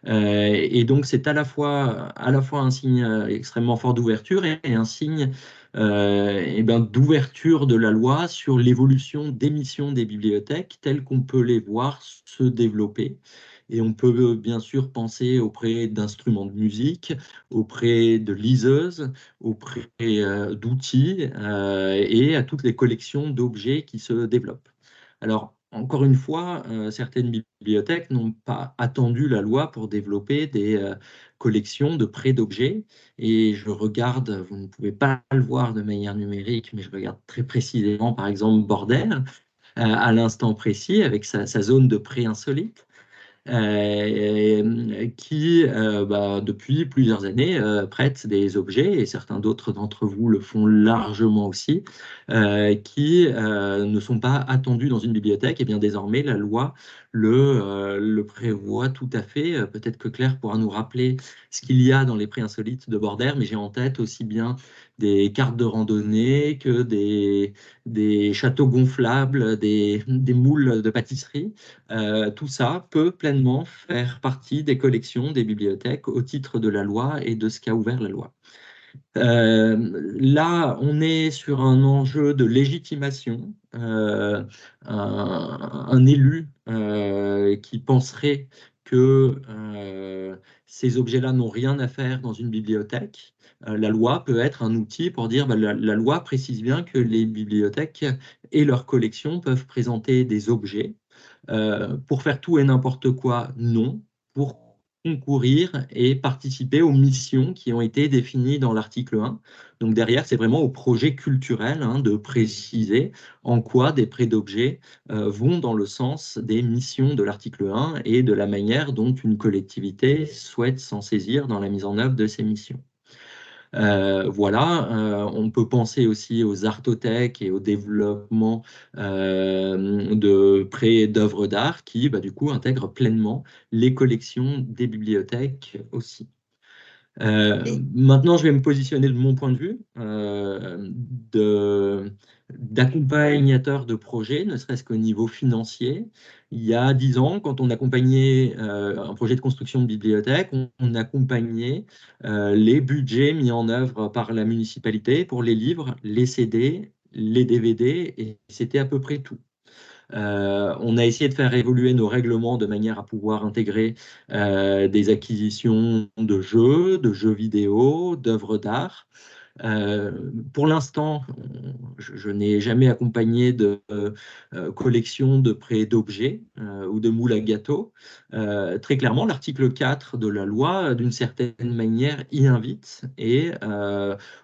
Et donc c'est à la fois un signe extrêmement fort d'ouverture et un signe d'ouverture de la loi sur l'évolution des missions des bibliothèques telles qu'on peut les voir se développer. Et on peut bien sûr penser auprès d'instruments de musique, auprès de liseuses, auprès d'outils et à toutes les collections d'objets qui se développent. Alors, encore une fois, certaines bibliothèques n'ont pas attendu la loi pour développer des collections de prêts d'objets. Et je regarde, vous ne pouvez pas le voir de manière numérique, mais je regarde très précisément, par exemple, Bordère, à l'instant précis, avec sa zone de prêt insolite. Qui, depuis plusieurs années, prêtent des objets, et certains d'autres d'entre vous le font largement aussi, qui ne sont pas attendus dans une bibliothèque. Et bien désormais, la loi le prévoit tout à fait. Peut-être que Claire pourra nous rappeler ce qu'il y a dans les prêts insolites de Bordère, mais j'ai en tête aussi bien des cartes de randonnée que des châteaux gonflables, des moules de pâtisserie. Tout ça peut pleinement faire partie des collections des bibliothèques au titre de la loi et de ce qu'a ouvert la loi. Là, on est sur un enjeu de légitimation. Un élu qui penserait que ces objets-là n'ont rien à faire dans une bibliothèque, la loi peut être un outil pour dire la loi précise bien que les bibliothèques et leurs collections peuvent présenter des objets. Pour faire tout et n'importe quoi, non. Pour concourir et participer aux missions qui ont été définies dans l'article 1. Donc derrière, c'est vraiment au projet culturel de préciser en quoi des prêts d'objets vont dans le sens des missions de l'article 1 et de la manière dont une collectivité souhaite s'en saisir dans la mise en œuvre de ces missions. Voilà, on peut penser aussi aux artothèques et au développement de prêts d'œuvres d'art qui, du coup, intègrent pleinement les collections des bibliothèques aussi. Et Maintenant, je vais me positionner de mon point de vue d'accompagnateur de projet, ne serait-ce qu'au niveau financier. Il y a 10 ans, quand on accompagnait un projet de construction de bibliothèque, on accompagnait les budgets mis en œuvre par la municipalité pour les livres, les CD, les DVD, et c'était à peu près tout. On a essayé de faire évoluer nos règlements de manière à pouvoir intégrer des acquisitions de jeux vidéo, d'œuvres d'art. Pour l'instant, je n'ai jamais accompagné de collection de prêts d'objets ou de moules à gâteaux. Très clairement, l'article 4 de la loi, d'une certaine manière, y invite et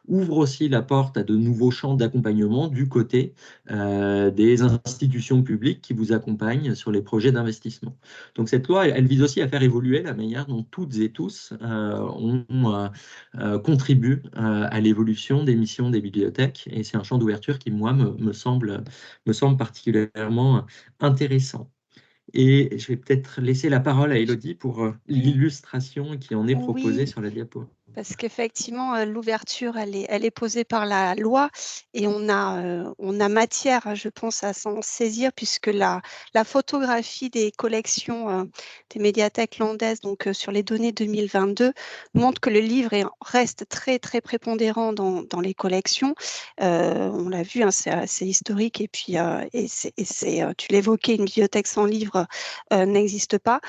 ouvre aussi la porte à de nouveaux champs d'accompagnement du côté des institutions publiques qui vous accompagnent sur les projets d'investissement. Donc cette loi, elle vise aussi à faire évoluer la manière dont toutes et tous contribuent à l'évolution des missions des bibliothèques. Et c'est un champ d'ouverture qui, moi, me semble particulièrement intéressant. Et je vais peut-être laisser la parole à Élodie pour l'illustration qui en est proposée oui, sur la diapo. parce qu'effectivement, l'ouverture, elle est posée par la loi et on a matière, je pense, à s'en saisir puisque la photographie des collections des médiathèques landaises, donc sur les données 2022, montre que le livre reste très, très prépondérant dans les collections. On l'a vu, c'est assez historique et puis tu l'évoquais, une bibliothèque sans livre n'existe pas.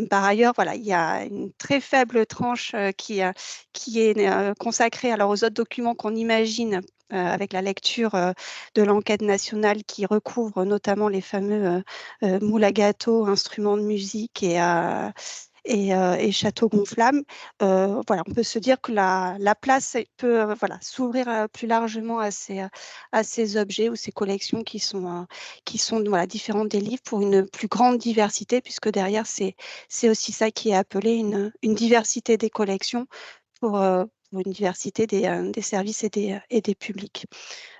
Par ailleurs, voilà, il y a une très faible tranche qui est consacrée alors aux autres documents qu'on imagine avec la lecture de l'enquête nationale qui recouvre notamment les fameux moules à gâteaux, instruments de musique et châteaux gonflables. Voilà, on peut se dire que la place peut s'ouvrir plus largement à ces objets ou ces collections qui sont voilà, différentes des livres pour une plus grande diversité, puisque derrière, c'est aussi ça qui est appelé une diversité des collections pour une diversité des services et des publics.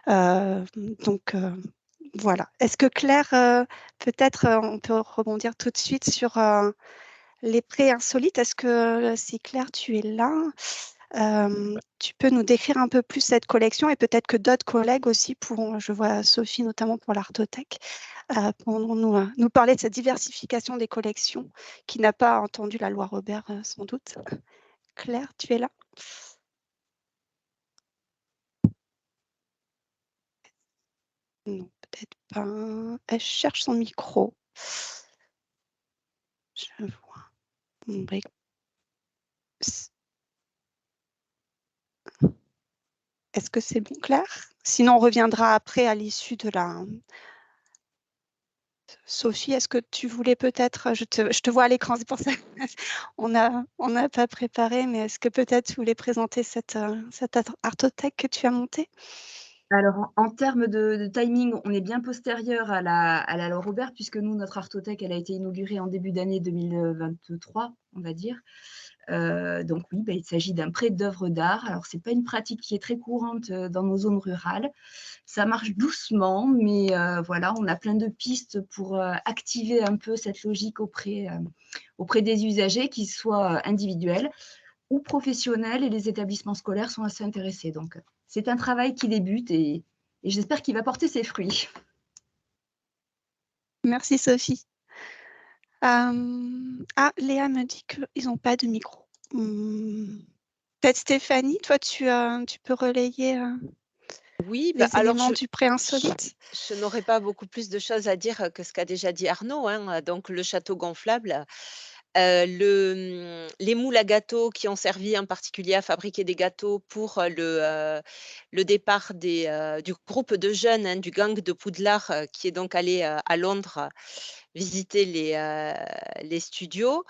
Donc, voilà. Est-ce que Claire, peut-être on peut rebondir tout de suite sur les prêts insolites? Est-ce que si Claire, tu es là, tu peux nous décrire un peu plus cette collection et peut-être que d'autres collègues aussi pourront, je vois Sophie notamment pour l'Artothèque, pourront nous parler de cette diversification des collections qui n'a pas entendu la loi Robert sans doute. Claire, tu es là? Non, peut-être pas. Elle cherche son micro. Je vois. Est-ce que c'est bon, Claire? Sinon, on reviendra après à l'issue de la... Sophie, est-ce que tu voulais peut-être... Je te vois à l'écran, c'est pour ça qu'on n'a pas préparé, mais est-ce que peut-être tu voulais présenter cette artothèque que tu as montée? Alors, en termes de timing, on est bien postérieur à la loi Robert, puisque nous, notre artothèque, elle a été inaugurée en début d'année 2023, on va dire. Donc oui, il s'agit d'un prêt d'œuvres d'art. Alors, ce n'est pas une pratique qui est très courante dans nos zones rurales. Ça marche doucement, mais voilà, on a plein de pistes pour activer un peu cette logique auprès des usagers, qu'ils soient individuels ou professionnels, et les établissements scolaires sont assez intéressés. Donc, c'est un travail qui débute et j'espère qu'il va porter ses fruits. Merci, Sophie. Léa me dit qu'ils n'ont pas de micro. Peut-être Stéphanie, toi, tu peux relayer Oui, les alors éléments du prêt insolite. je n'aurai pas beaucoup plus de choses à dire que ce qu'a déjà dit Arnaud. Donc, le château gonflable, les moules à gâteaux qui ont servi en particulier à fabriquer des gâteaux pour le départ du groupe de jeunes, hein, du gang de Poudlard, qui est donc allé à Londres visiter les studios.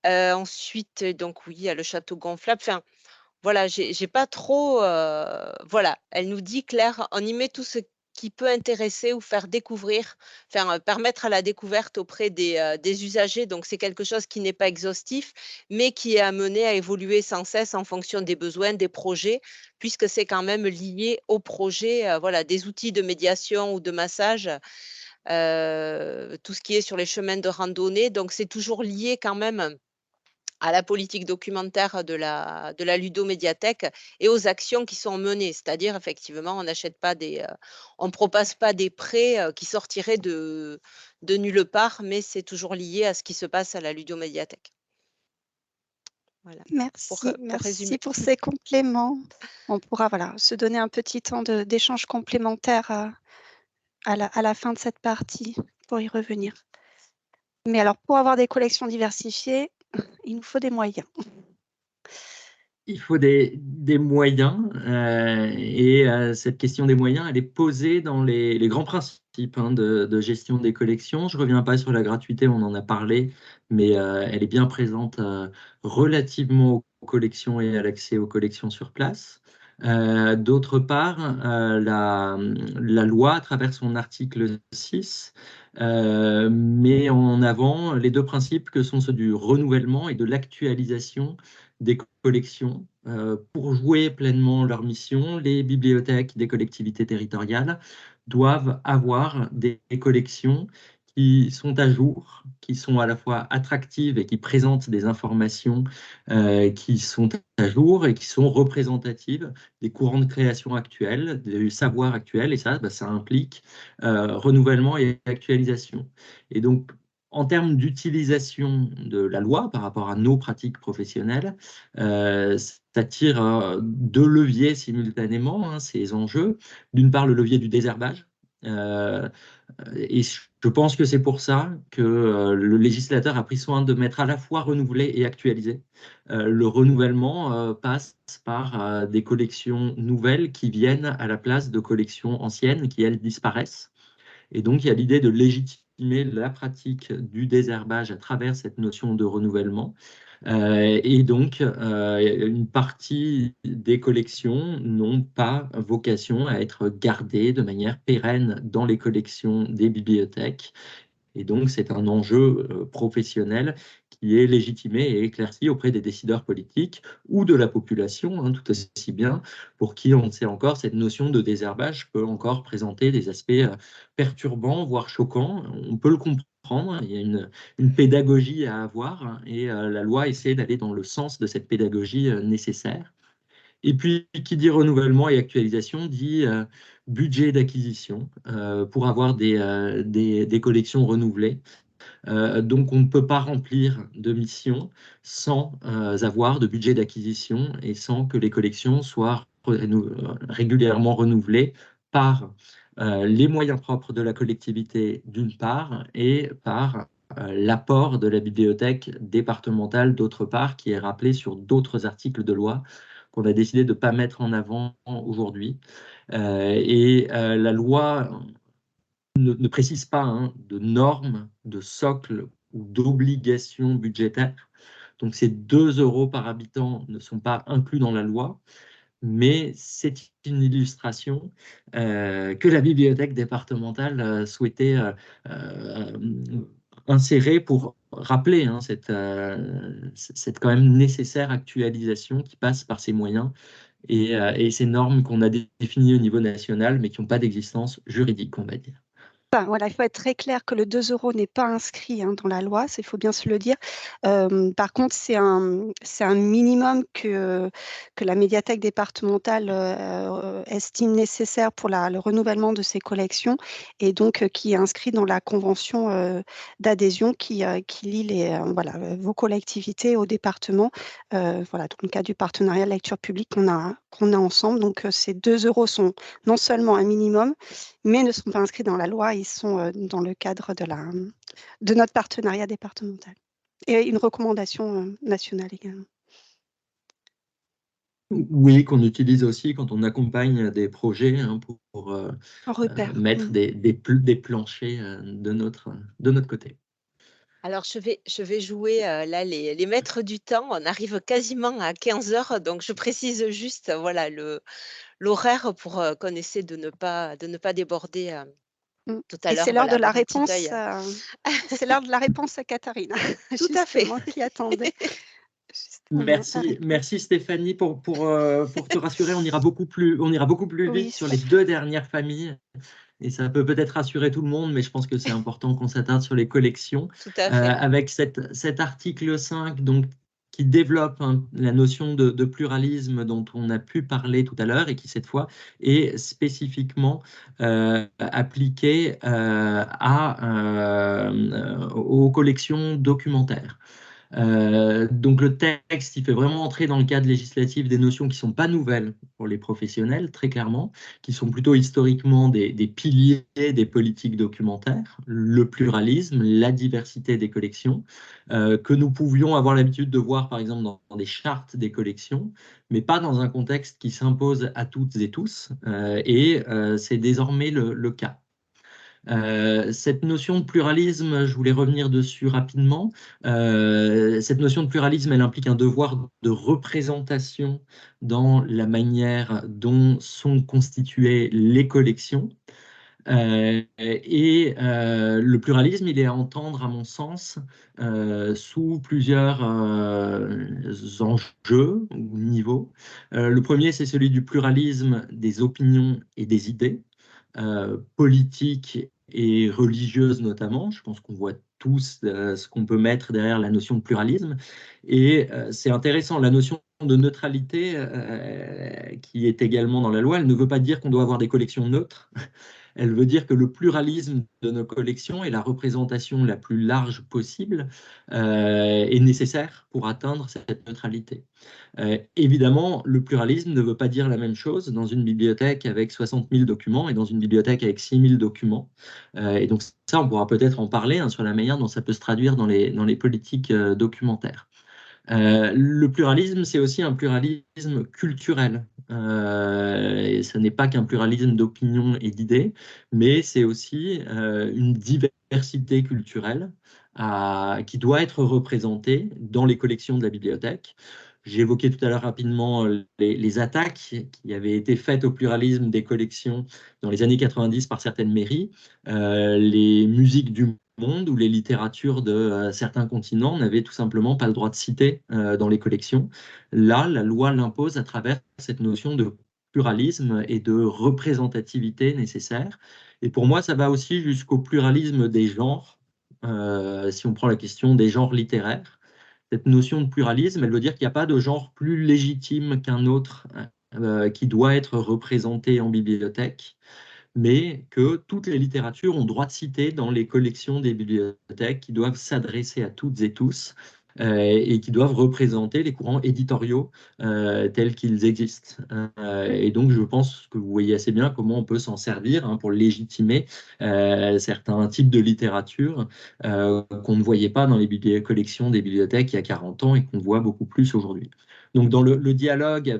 Ensuite, donc oui, il y a le château gonflable. Enfin, voilà, j'ai pas trop, voilà, elle nous dit: «Claire, on y met tout ce qui peut intéresser ou faire découvrir, enfin, permettre à la découverte auprès des usagers». Donc c'est quelque chose qui n'est pas exhaustif, mais qui est amené à évoluer sans cesse en fonction des besoins, des projets, puisque c'est quand même lié au projet, voilà, des outils de médiation ou de massage, tout ce qui est sur les chemins de randonnée. Donc c'est toujours lié quand même à la politique documentaire de la ludomédiathèque et aux actions qui sont menées. C'est-à-dire, effectivement, on n'achète pas on propage pas des prêts, qui sortiraient de nulle part, mais c'est toujours lié à ce qui se passe à la ludomédiathèque. Voilà, pour Merci résumer. pour ces compléments. On pourra voilà, se donner un petit temps d'échange complémentaire à la fin de cette partie pour y revenir. Mais alors, pour avoir des collections diversifiées, il nous faut des moyens. Il faut des moyens et cette question des moyens, elle est posée dans les grands principes de gestion des collections. Je ne reviens pas sur la gratuité, on en a parlé, mais elle est bien présente relativement aux collections et à l'accès aux collections sur place. D'autre part, la loi, à travers son article 6, met en avant les deux principes que sont ceux du renouvellement et de l'actualisation des collections. Pour jouer pleinement leur mission, les bibliothèques des collectivités territoriales doivent avoir des collections qui sont à jour, qui sont à la fois attractives et qui présentent des informations qui sont à jour et qui sont représentatives des courants de création actuels, du savoir actuel, et ça, ça implique renouvellement et actualisation. Et donc, en termes d'utilisation de la loi par rapport à nos pratiques professionnelles, ça tire deux leviers simultanément, ces enjeux. D'une part, le levier du désherbage. Et je pense que c'est pour ça que le législateur a pris soin de mettre à la fois renouvelé et actualisé. Le renouvellement passe par des collections nouvelles qui viennent à la place de collections anciennes qui, elles, disparaissent. Et donc, il y a l'idée de légitimer la pratique du désherbage à travers cette notion de renouvellement. Et donc, une partie des collections n'ont pas vocation à être gardées de manière pérenne dans les collections des bibliothèques. Et donc, c'est un enjeu professionnel qui est légitimé et éclairci auprès des décideurs politiques ou de la population, tout aussi bien, pour qui, on ne sait encore, cette notion de désherbage peut encore présenter des aspects perturbants, voire choquants. On peut le comprendre, il y a une pédagogie à avoir, et la loi essaie d'aller dans le sens de cette pédagogie nécessaire. Et puis, qui dit renouvellement et actualisation dit budget d'acquisition pour avoir des collections renouvelées. Donc, on ne peut pas remplir de mission sans avoir de budget d'acquisition et sans que les collections soient régulièrement renouvelées par les moyens propres de la collectivité d'une part et par l'apport de la bibliothèque départementale d'autre part, qui est rappelé sur d'autres articles de loi qu'on a décidé de ne pas mettre en avant aujourd'hui. La loi ne précise pas de normes, de socle ou d'obligations budgétaires. Donc ces 2 € par habitant ne sont pas inclus dans la loi, mais c'est une illustration que la bibliothèque départementale souhaitait insérer pour rappeler cette quand même nécessaire actualisation qui passe par ces moyens et ces normes qu'on a définies au niveau national, mais qui n'ont pas d'existence juridique, on va dire. Enfin, voilà, il faut être très clair que le 2 € n'est pas inscrit dans la loi, il faut bien se le dire. Par contre, c'est un minimum que la médiathèque départementale estime nécessaire pour le renouvellement de ses collections et donc qui est inscrit dans la convention d'adhésion qui lie vos collectivités au département. Voilà, dans le cadre du partenariat de lecture publique qu'on a ensemble. Donc, ces 2 € sont non seulement un minimum, mais ne sont pas inscrits dans la loi, ils sont dans le cadre de notre partenariat départemental. Et une recommandation nationale également. Oui, qu'on utilise aussi quand on accompagne des projets pour En repère. mettre des planchers de notre côté. Alors je vais jouer, là les maîtres du temps. On arrive quasiment à 15 heures, donc je précise juste, voilà l'horaire pour, qu'on essaie de ne pas déborder, tout à Et c'est l'heure, l'heure voilà, de la avoir un petit réponse, œil. c'est l'heure de la réponse à Katharina, Tout à fait. justement, qui attendait. Justement, la Merci, réponse. merci Stéphanie pour te rassurer. On ira beaucoup plus Oui, vite sur les 2 dernières familles. Et ça peut peut-être rassurer tout le monde, mais je pense que c'est important qu'on s'attarde sur les collections. Tout à fait. Avec cet article 5, donc, qui développe la notion de pluralisme dont on a pu parler tout à l'heure et qui, cette fois, est spécifiquement appliqué aux collections documentaires. Donc le texte, il fait vraiment entrer dans le cadre législatif des notions qui ne sont pas nouvelles pour les professionnels, très clairement, qui sont plutôt historiquement des piliers des politiques documentaires, le pluralisme, la diversité des collections, que nous pouvions avoir l'habitude de voir par exemple dans des chartes des collections, mais pas dans un contexte qui s'impose à toutes et tous, et c'est désormais le cas. Cette notion de pluralisme, je voulais revenir dessus rapidement. Cette notion de pluralisme, elle implique un devoir de représentation dans la manière dont sont constituées les collections. Le pluralisme, il est à entendre, à mon sens, sous plusieurs enjeux ou niveaux. Le premier, c'est celui du pluralisme des opinions et des idées. Politiques et religieuses notamment. Je pense qu'on voit tous ce qu'on peut mettre derrière la notion de pluralisme. Et c'est intéressant, la notion de neutralité qui est également dans la loi, elle ne veut pas dire qu'on doit avoir des collections neutres. Elle veut dire que le pluralisme de nos collections et la représentation la plus large possible est nécessaire pour atteindre cette neutralité. Évidemment, le pluralisme ne veut pas dire la même chose dans une bibliothèque avec 60 000 documents et dans une bibliothèque avec 6 000 documents. Et donc ça, on pourra peut-être en parler sur la manière dont ça peut se traduire dans les politiques documentaires. Le pluralisme, c'est aussi un pluralisme culturel. Et ce n'est pas qu'un pluralisme d'opinions et d'idées, mais c'est aussi une diversité culturelle qui doit être représentée dans les collections de la bibliothèque. J'ai évoqué tout à l'heure rapidement les attaques qui avaient été faites au pluralisme des collections dans les années 90 par certaines mairies. Les musiques du monde ou les littératures de certains continents n'avaient tout simplement pas le droit de citer dans les collections. Là, la loi l'impose à travers cette notion de pluralisme et de représentativité nécessaire. Et pour moi, ça va aussi jusqu'au pluralisme des genres. Si on prend la question des genres littéraires, cette notion de pluralisme, elle veut dire qu'il n'y a pas de genre plus légitime qu'un autre qui doit être représenté en bibliothèque, mais que toutes les littératures ont droit de citer dans les collections des bibliothèques qui doivent s'adresser à toutes et tous et qui doivent représenter les courants éditoriaux tels qu'ils existent. Et donc, je pense que vous voyez assez bien comment on peut s'en servir pour légitimer certains types de littérature qu'on ne voyait pas dans les collections des bibliothèques il y a 40 ans et qu'on voit beaucoup plus aujourd'hui. Donc, dans le dialogue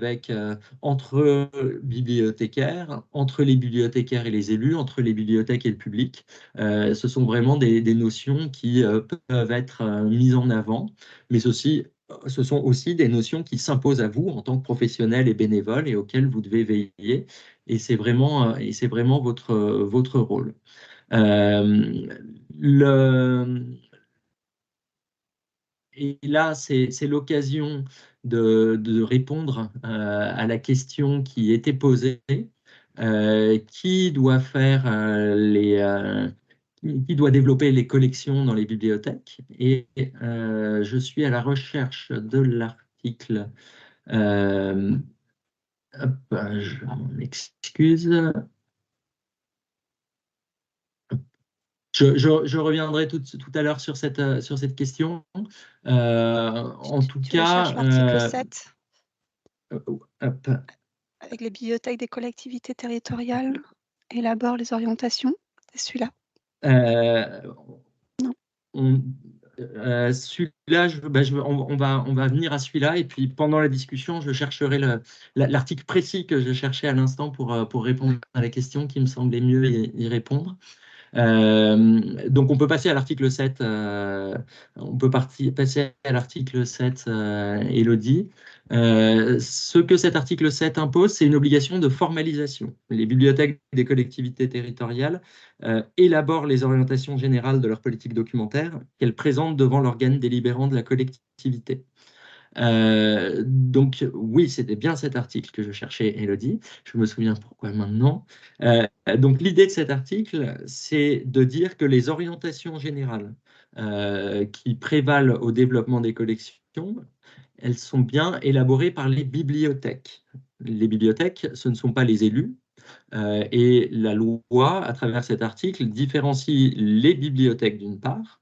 entre bibliothécaires, entre les bibliothécaires et les élus, entre les bibliothèques et le public, ce sont vraiment des notions qui peuvent être mises en avant, mais ce sont aussi des notions qui s'imposent à vous en tant que professionnels et bénévoles et auxquelles vous devez veiller. Et c'est vraiment votre rôle. Et là, c'est l'occasion de répondre à la question qui était posée. Qui doit faire qui doit développer les collections dans les bibliothèques? Et je suis à la recherche de l'article. Je m'excuse. Je reviendrai tout à l'heure sur cette question. En tout Tu recherches cas, l'article 7 hop, avec les bibliothèques des collectivités territoriales élabore les orientations. C'est celui-là. euh, Non. Celui-là, on va venir à celui-là, et puis pendant la discussion, je chercherai l'article précis que je cherchais à l'instant pour répondre à la question qui me semblait mieux y répondre. Donc, on peut passer à l'article 7. On peut passer à l'article 7, Élodie. Ce que cet article 7 impose, c'est une obligation de formalisation. Les bibliothèques des collectivités territoriales élaborent les orientations générales de leur politique documentaire qu'elles présentent devant l'organe délibérant de la collectivité. Donc, oui, c'était bien cet article que je cherchais, Élodie. Je me souviens pourquoi maintenant. Donc, l'idée de cet article, c'est de dire que les orientations générales qui prévalent au développement des collections, elles sont bien élaborées par les bibliothèques. Les bibliothèques, ce ne sont pas les élus. Et la loi, à travers cet article, différencie les bibliothèques d'une part,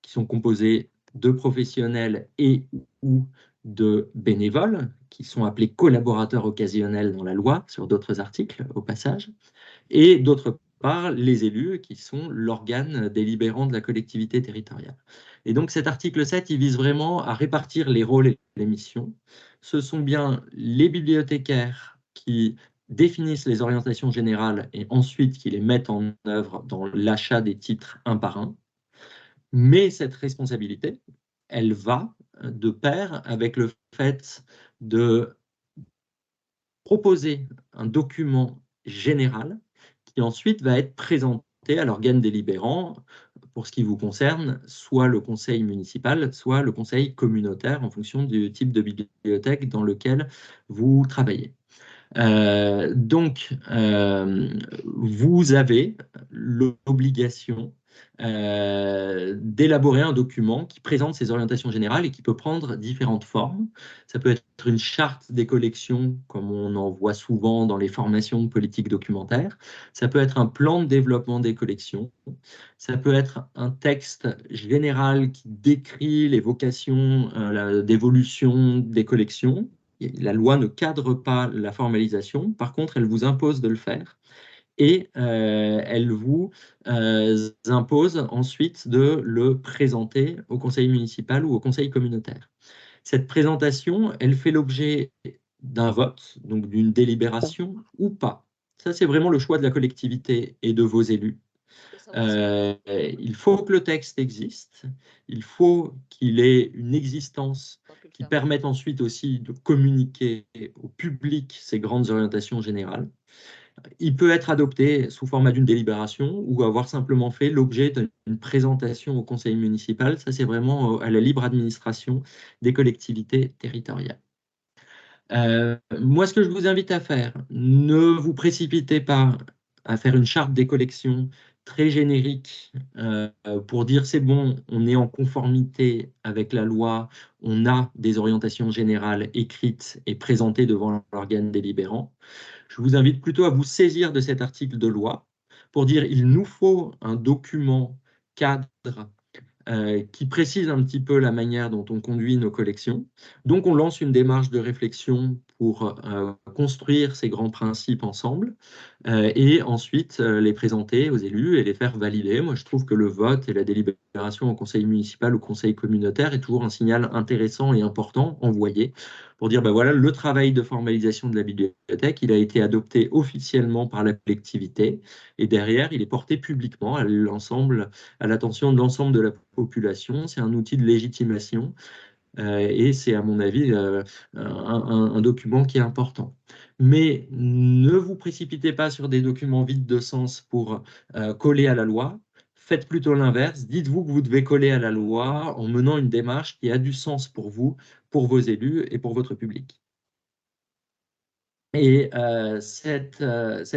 qui sont composées de professionnels et ou de bénévoles, qui sont appelés collaborateurs occasionnels dans la loi, sur d'autres articles au passage, et d'autre part les élus, qui sont l'organe délibérant de la collectivité territoriale. Et donc cet article 7, il vise vraiment à répartir les rôles et les missions. Ce sont bien les bibliothécaires qui définissent les orientations générales et ensuite qui les mettent en œuvre dans l'achat des titres un par un. Mais cette responsabilité, elle va de pair avec le fait de proposer un document général qui ensuite va être présenté à l'organe délibérant, pour ce qui vous concerne, soit le conseil municipal, soit le conseil communautaire, en fonction du type de bibliothèque dans lequel vous travaillez. Donc, vous avez l'obligation d'élaborer un document qui présente ces orientations générales et qui peut prendre différentes formes. Ça peut être une charte des collections, comme on en voit souvent dans les formations de politique documentaire. Ça peut être un plan de développement des collections. Ça peut être un texte général qui décrit les vocations d'évolution des collections. La loi ne cadre pas la formalisation, par contre, elle vous impose de le faire et elle vous impose ensuite de le présenter au conseil municipal ou au conseil communautaire. Cette présentation, elle fait l'objet d'un vote, donc d'une délibération ou pas. Ça, c'est vraiment le choix de la collectivité et de vos élus. Il faut que le texte existe, il faut qu'il ait une existence qui permette ensuite aussi de communiquer au public ces grandes orientations générales. Il peut être adopté sous format d'une délibération ou avoir simplement fait l'objet d'une présentation au conseil municipal. Ça, c'est vraiment à la libre administration des collectivités territoriales. Moi, ce que je vous invite à faire, ne vous précipitez pas à faire une charte des collections très générique pour dire c'est bon, on est en conformité avec la loi, on a des orientations générales écrites et présentées devant l'organe délibérant. Je vous invite plutôt à vous saisir de cet article de loi pour dire il nous faut un document cadre qui précise un petit peu la manière dont on conduit nos collections. Donc, on lance une démarche de réflexion pour construire ces grands principes ensemble et ensuite les présenter aux élus et les faire valider. Moi, je trouve que le vote et la délibération au conseil municipal ou conseil communautaire est toujours un signal intéressant et important envoyé pour dire, ben voilà, le travail de formalisation de la bibliothèque, il a été adopté officiellement par la collectivité et derrière, il est porté publiquement à l'attention de l'ensemble de la population. C'est un outil de légitimation et c'est, à mon avis, un document qui est important. Mais ne vous précipitez pas sur des documents vides de sens pour coller à la loi. Faites plutôt l'inverse. Dites-vous que vous devez coller à la loi en menant une démarche qui a du sens pour vous, pour vos élus et pour votre public. Et cette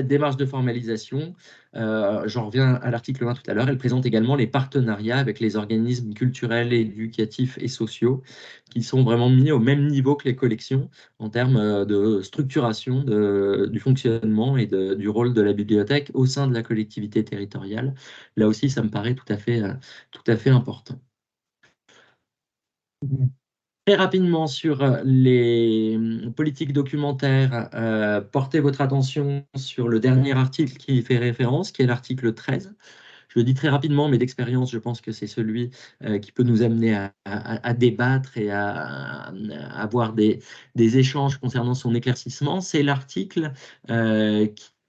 démarche de formalisation, j'en reviens à l'article 1 tout à l'heure, elle présente également les partenariats avec les organismes culturels, éducatifs et sociaux qui sont vraiment mis au même niveau que les collections en termes de structuration du fonctionnement et du rôle de la bibliothèque au sein de la collectivité territoriale. Là aussi, ça me paraît tout à fait important. Très rapidement sur les politiques documentaires, portez votre attention sur le dernier article qui y fait référence, qui est l'article 13. Je le dis très rapidement, mais d'expérience, je pense que c'est celui qui peut nous amener à débattre et à avoir des échanges concernant son éclaircissement. C'est l'article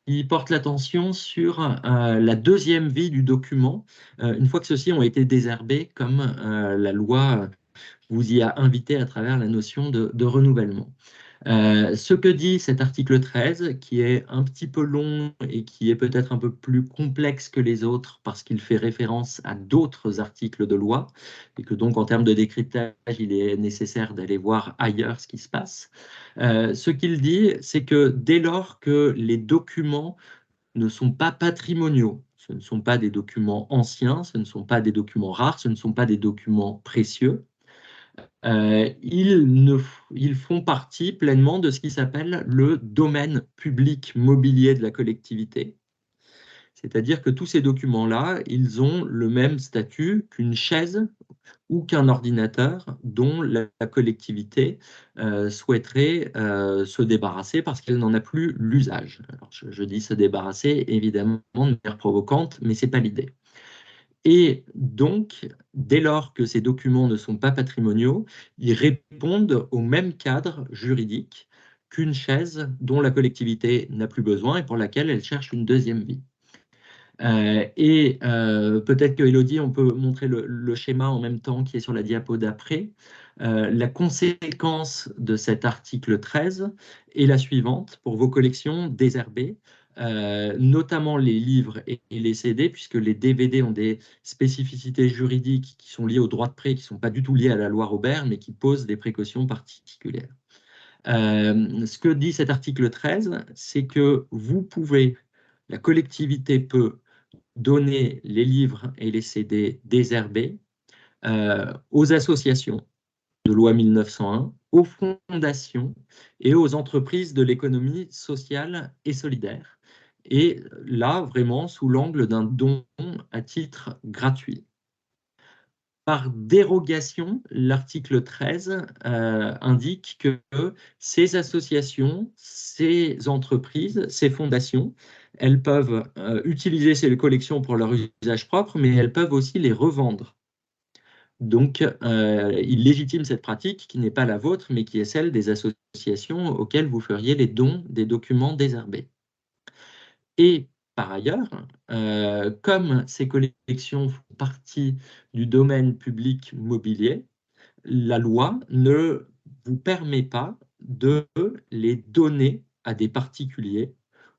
qui porte l'attention sur la deuxième vie du document, une fois que ceux-ci ont été désherbés, comme la loi vous y a invité à travers la notion de renouvellement. Ce que dit cet article 13, qui est un petit peu long et qui est peut-être un peu plus complexe que les autres parce qu'il fait référence à d'autres articles de loi et que donc en termes de décryptage, il est nécessaire d'aller voir ailleurs ce qui se passe. Ce qu'il dit, c'est que dès lors que les documents ne sont pas patrimoniaux, ce ne sont pas des documents anciens, ce ne sont pas des documents rares, ce ne sont pas des documents précieux, ils font partie pleinement de ce qui s'appelle le domaine public mobilier de la collectivité. C'est-à-dire que tous ces documents-là, ils ont le même statut qu'une chaise ou qu'un ordinateur dont la collectivité souhaiterait se débarrasser parce qu'elle n'en a plus l'usage. Alors, je dis se débarrasser, évidemment, de manière provocante, mais ce n'est pas l'idée. Et donc, dès lors que ces documents ne sont pas patrimoniaux, ils répondent au même cadre juridique qu'une chaise dont la collectivité n'a plus besoin et pour laquelle elle cherche une deuxième vie. Peut-être que Élodie, on peut montrer le schéma en même temps qui est sur la diapo d'après. La conséquence de cet article 13 est la suivante pour vos collections désherbées, notamment les livres et les CD, puisque les DVD ont des spécificités juridiques qui sont liées au droit de prêt, qui ne sont pas du tout liées à la loi Robert, mais qui posent des précautions particulières. Ce que dit cet article 13, c'est que la collectivité peut donner les livres et les CD désherbés aux associations de loi 1901, aux fondations et aux entreprises de l'économie sociale et solidaire. Et là, vraiment, sous l'angle d'un don à titre gratuit. Par dérogation, l'article 13 indique que ces associations, ces entreprises, ces fondations, elles peuvent utiliser ces collections pour leur usage propre, mais elles peuvent aussi les revendre. Donc, il légitime cette pratique qui n'est pas la vôtre, mais qui est celle des associations auxquelles vous feriez les dons des documents désherbés. Et par ailleurs, comme ces collections font partie du domaine public mobilier, la loi ne vous permet pas de les donner à des particuliers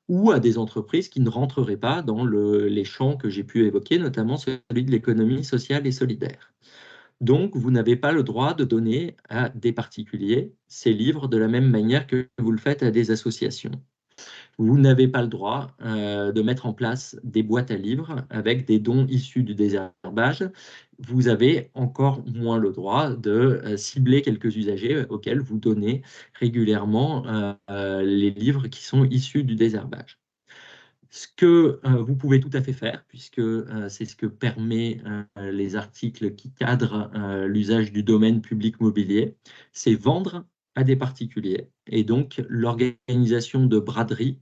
ou à des entreprises qui ne rentreraient pas dans les champs que j'ai pu évoquer, notamment celui de l'économie sociale et solidaire. Donc, vous n'avez pas le droit de donner à des particuliers ces livres de la même manière que vous le faites à des associations. Vous n'avez pas le droit de mettre en place des boîtes à livres avec des dons issus du désherbage. Vous avez encore moins le droit de cibler quelques usagers auxquels vous donnez régulièrement les livres qui sont issus du désherbage. Ce que vous pouvez tout à fait faire, puisque c'est ce que permet les articles qui cadrent l'usage du domaine public mobilier, c'est vendre à des particuliers. Et donc, l'organisation de braderie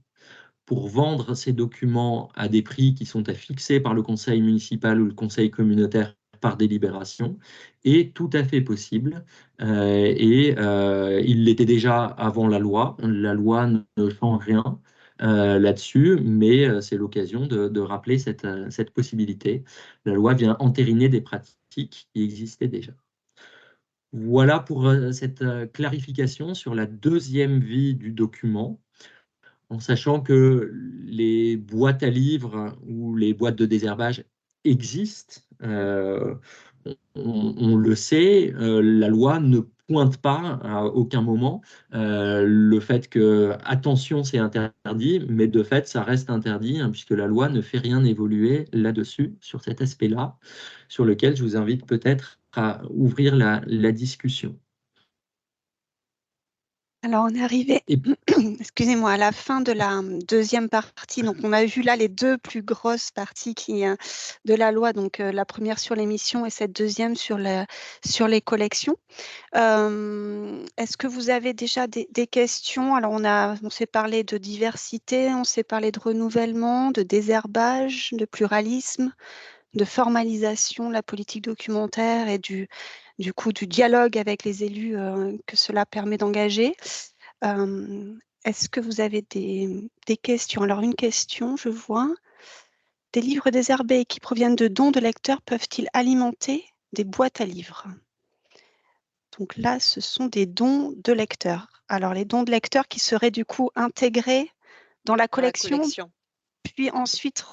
pour vendre ces documents à des prix qui sont à fixer par le conseil municipal ou le conseil communautaire par délibération est tout à fait possible. Il l'était déjà avant la loi. La loi ne change rien là-dessus, mais c'est l'occasion de rappeler cette possibilité. La loi vient entériner des pratiques qui existaient déjà. Voilà pour cette clarification sur la deuxième vie du document, en sachant que les boîtes à livres ou les boîtes de désherbage existent. On le sait, la loi ne pointe pas à aucun moment le fait que, attention, c'est interdit, mais de fait, ça reste interdit, hein, puisque la loi ne fait rien évoluer là-dessus, sur cet aspect-là, sur lequel je vous invite peut-être à ouvrir la discussion. Alors, on est arrivé, excusez-moi, à la fin de la deuxième partie. Donc, on a vu là les deux plus grosses parties de la loi. Donc, la première sur l'émission et cette deuxième sur les collections. Est-ce que vous avez déjà des questions? Alors, on s'est parlé de diversité, on s'est parlé de renouvellement, de désherbage, de pluralisme. formalisation de la politique documentaire et du coup du dialogue avec les élus que cela permet d'engager. Est-ce que vous avez des questions? Alors une question, je vois. Des livres désherbés qui proviennent de dons de lecteurs peuvent-ils alimenter des boîtes à livres? Donc là, ce sont des dons de lecteurs. Alors les dons de lecteurs qui seraient du coup intégrés dans la collection, puis ensuite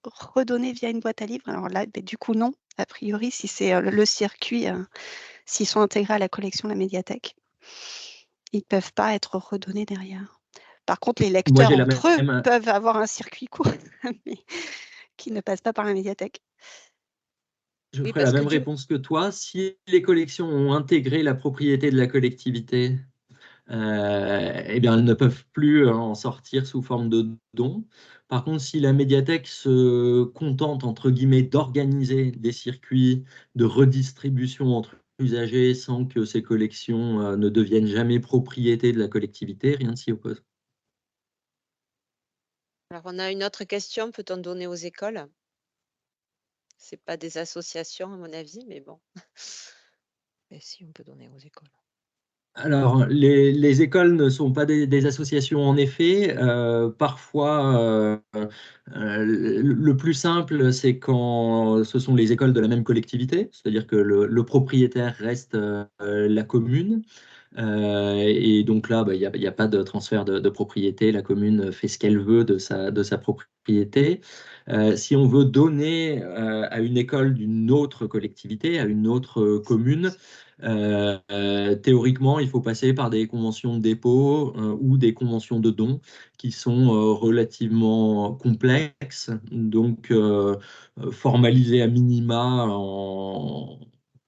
redonnés via une boîte à livres. Alors là, du coup, non, a priori, si c'est le circuit, s'ils sont intégrés à la collection de la médiathèque, ils ne peuvent pas être redonnés derrière. Par contre, les lecteurs entre eux peuvent avoir un circuit court, mais qui ne passe pas par la médiathèque. Je ferai la même réponse que toi. Si les collections ont intégré la propriété de la collectivité, eh bien, elles ne peuvent plus en sortir sous forme de dons. Par contre, si la médiathèque se contente, entre guillemets, d'organiser des circuits de redistribution entre usagers sans que ces collections ne deviennent jamais propriété de la collectivité, rien ne s'y oppose. Alors, on a une autre question. Peut-on donner aux écoles? Ce n'est pas des associations, à mon avis, mais bon. Et si, on peut donner aux écoles. Alors, les écoles ne sont pas des associations, en effet. Parfois, le plus simple, c'est quand ce sont les écoles de la même collectivité, c'est-à-dire que le propriétaire reste la commune. Et donc là, il n'y a pas de transfert de propriété. La commune fait ce qu'elle veut de sa propriété. Si on veut donner à une école d'une autre collectivité, à une autre commune, théoriquement, il faut passer par des conventions de dépôt ou des conventions de dons qui sont relativement complexes, donc formalisées à minima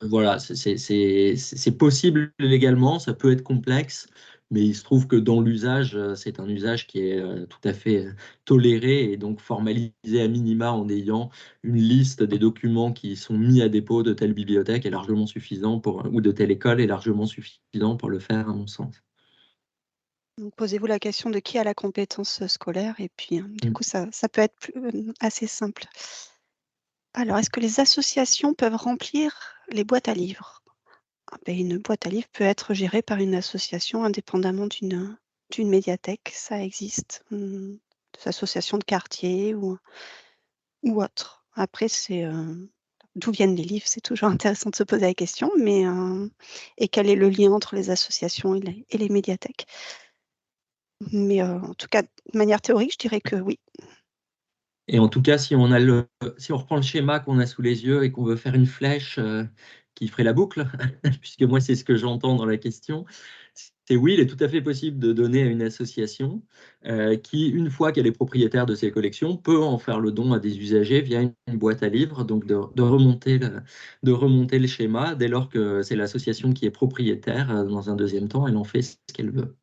voilà, c'est possible légalement, ça peut être complexe, mais il se trouve que dans l'usage, c'est un usage qui est tout à fait toléré et donc formalisé à minima en ayant une liste des documents qui sont mis à dépôt de telle bibliothèque est largement suffisant ou de telle école est largement suffisant pour le faire, à mon sens. Donc, posez-vous la question de qui a la compétence scolaire et puis du coup, ça peut être assez simple. Alors, est-ce que les associations peuvent remplir les boîtes à livres? Une boîte à livres peut être gérée par une association indépendamment d'une médiathèque, ça existe. Des associations de quartier ou autre. Après, c'est d'où viennent les livres, c'est toujours intéressant de se poser la question, mais et quel est le lien entre les associations et les médiathèques? Mais en tout cas, de manière théorique, je dirais que oui. Et en tout cas, si on reprend le schéma qu'on a sous les yeux et qu'on veut faire une flèche qui ferait la boucle, puisque moi, c'est ce que j'entends dans la question, c'est oui, il est tout à fait possible de donner à une association qui, une fois qu'elle est propriétaire de ses collections, peut en faire le don à des usagers via une boîte à livres, donc de remonter le schéma. Dès lors que c'est l'association qui est propriétaire, dans un deuxième temps, elle en fait ce qu'elle veut.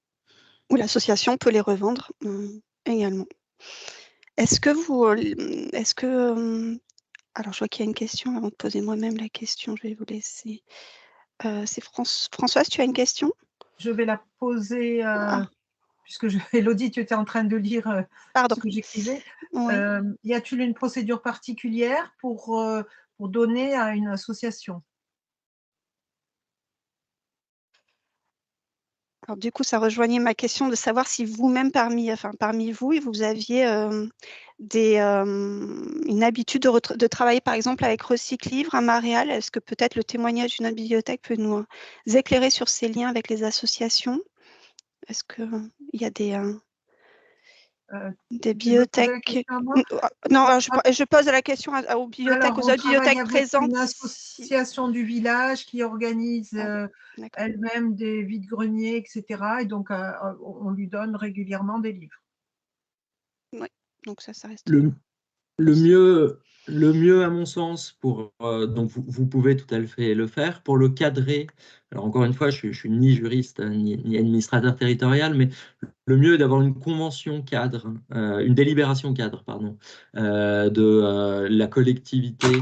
Ou l'association peut les revendre également. Est-ce que alors je vois qu'il y a une question, avant de poser moi-même la question, je vais vous laisser. C'est Françoise, tu as une question? Je vais la poser, puisque Élodie, tu étais en train de lire ce que j'écrivais. Oui. Y a-t-il une procédure particulière pour donner à une association? Alors du coup, ça rejoignait ma question de savoir si vous-même, parmi vous, vous aviez une habitude de travailler, par exemple, avec Recyclivre à Maréal. Est-ce que peut-être le témoignage d'une autre bibliothèque peut nous éclairer sur ces liens avec les associations? Est-ce qu'il y a des bibliothèques? Non, je pose la question aux bibliothèques, aux autres bibliothèques présentes. Une association du village qui organise elle-même des vides-greniers, etc. Et donc, on lui donne régulièrement des livres. Oui, donc ça reste... Le mieux, à mon sens, donc vous pouvez tout à fait le faire, pour le cadrer. Alors encore une fois, je suis ni juriste ni administrateur territorial, mais le mieux est d'avoir une convention cadre, une délibération cadre, pardon, de la collectivité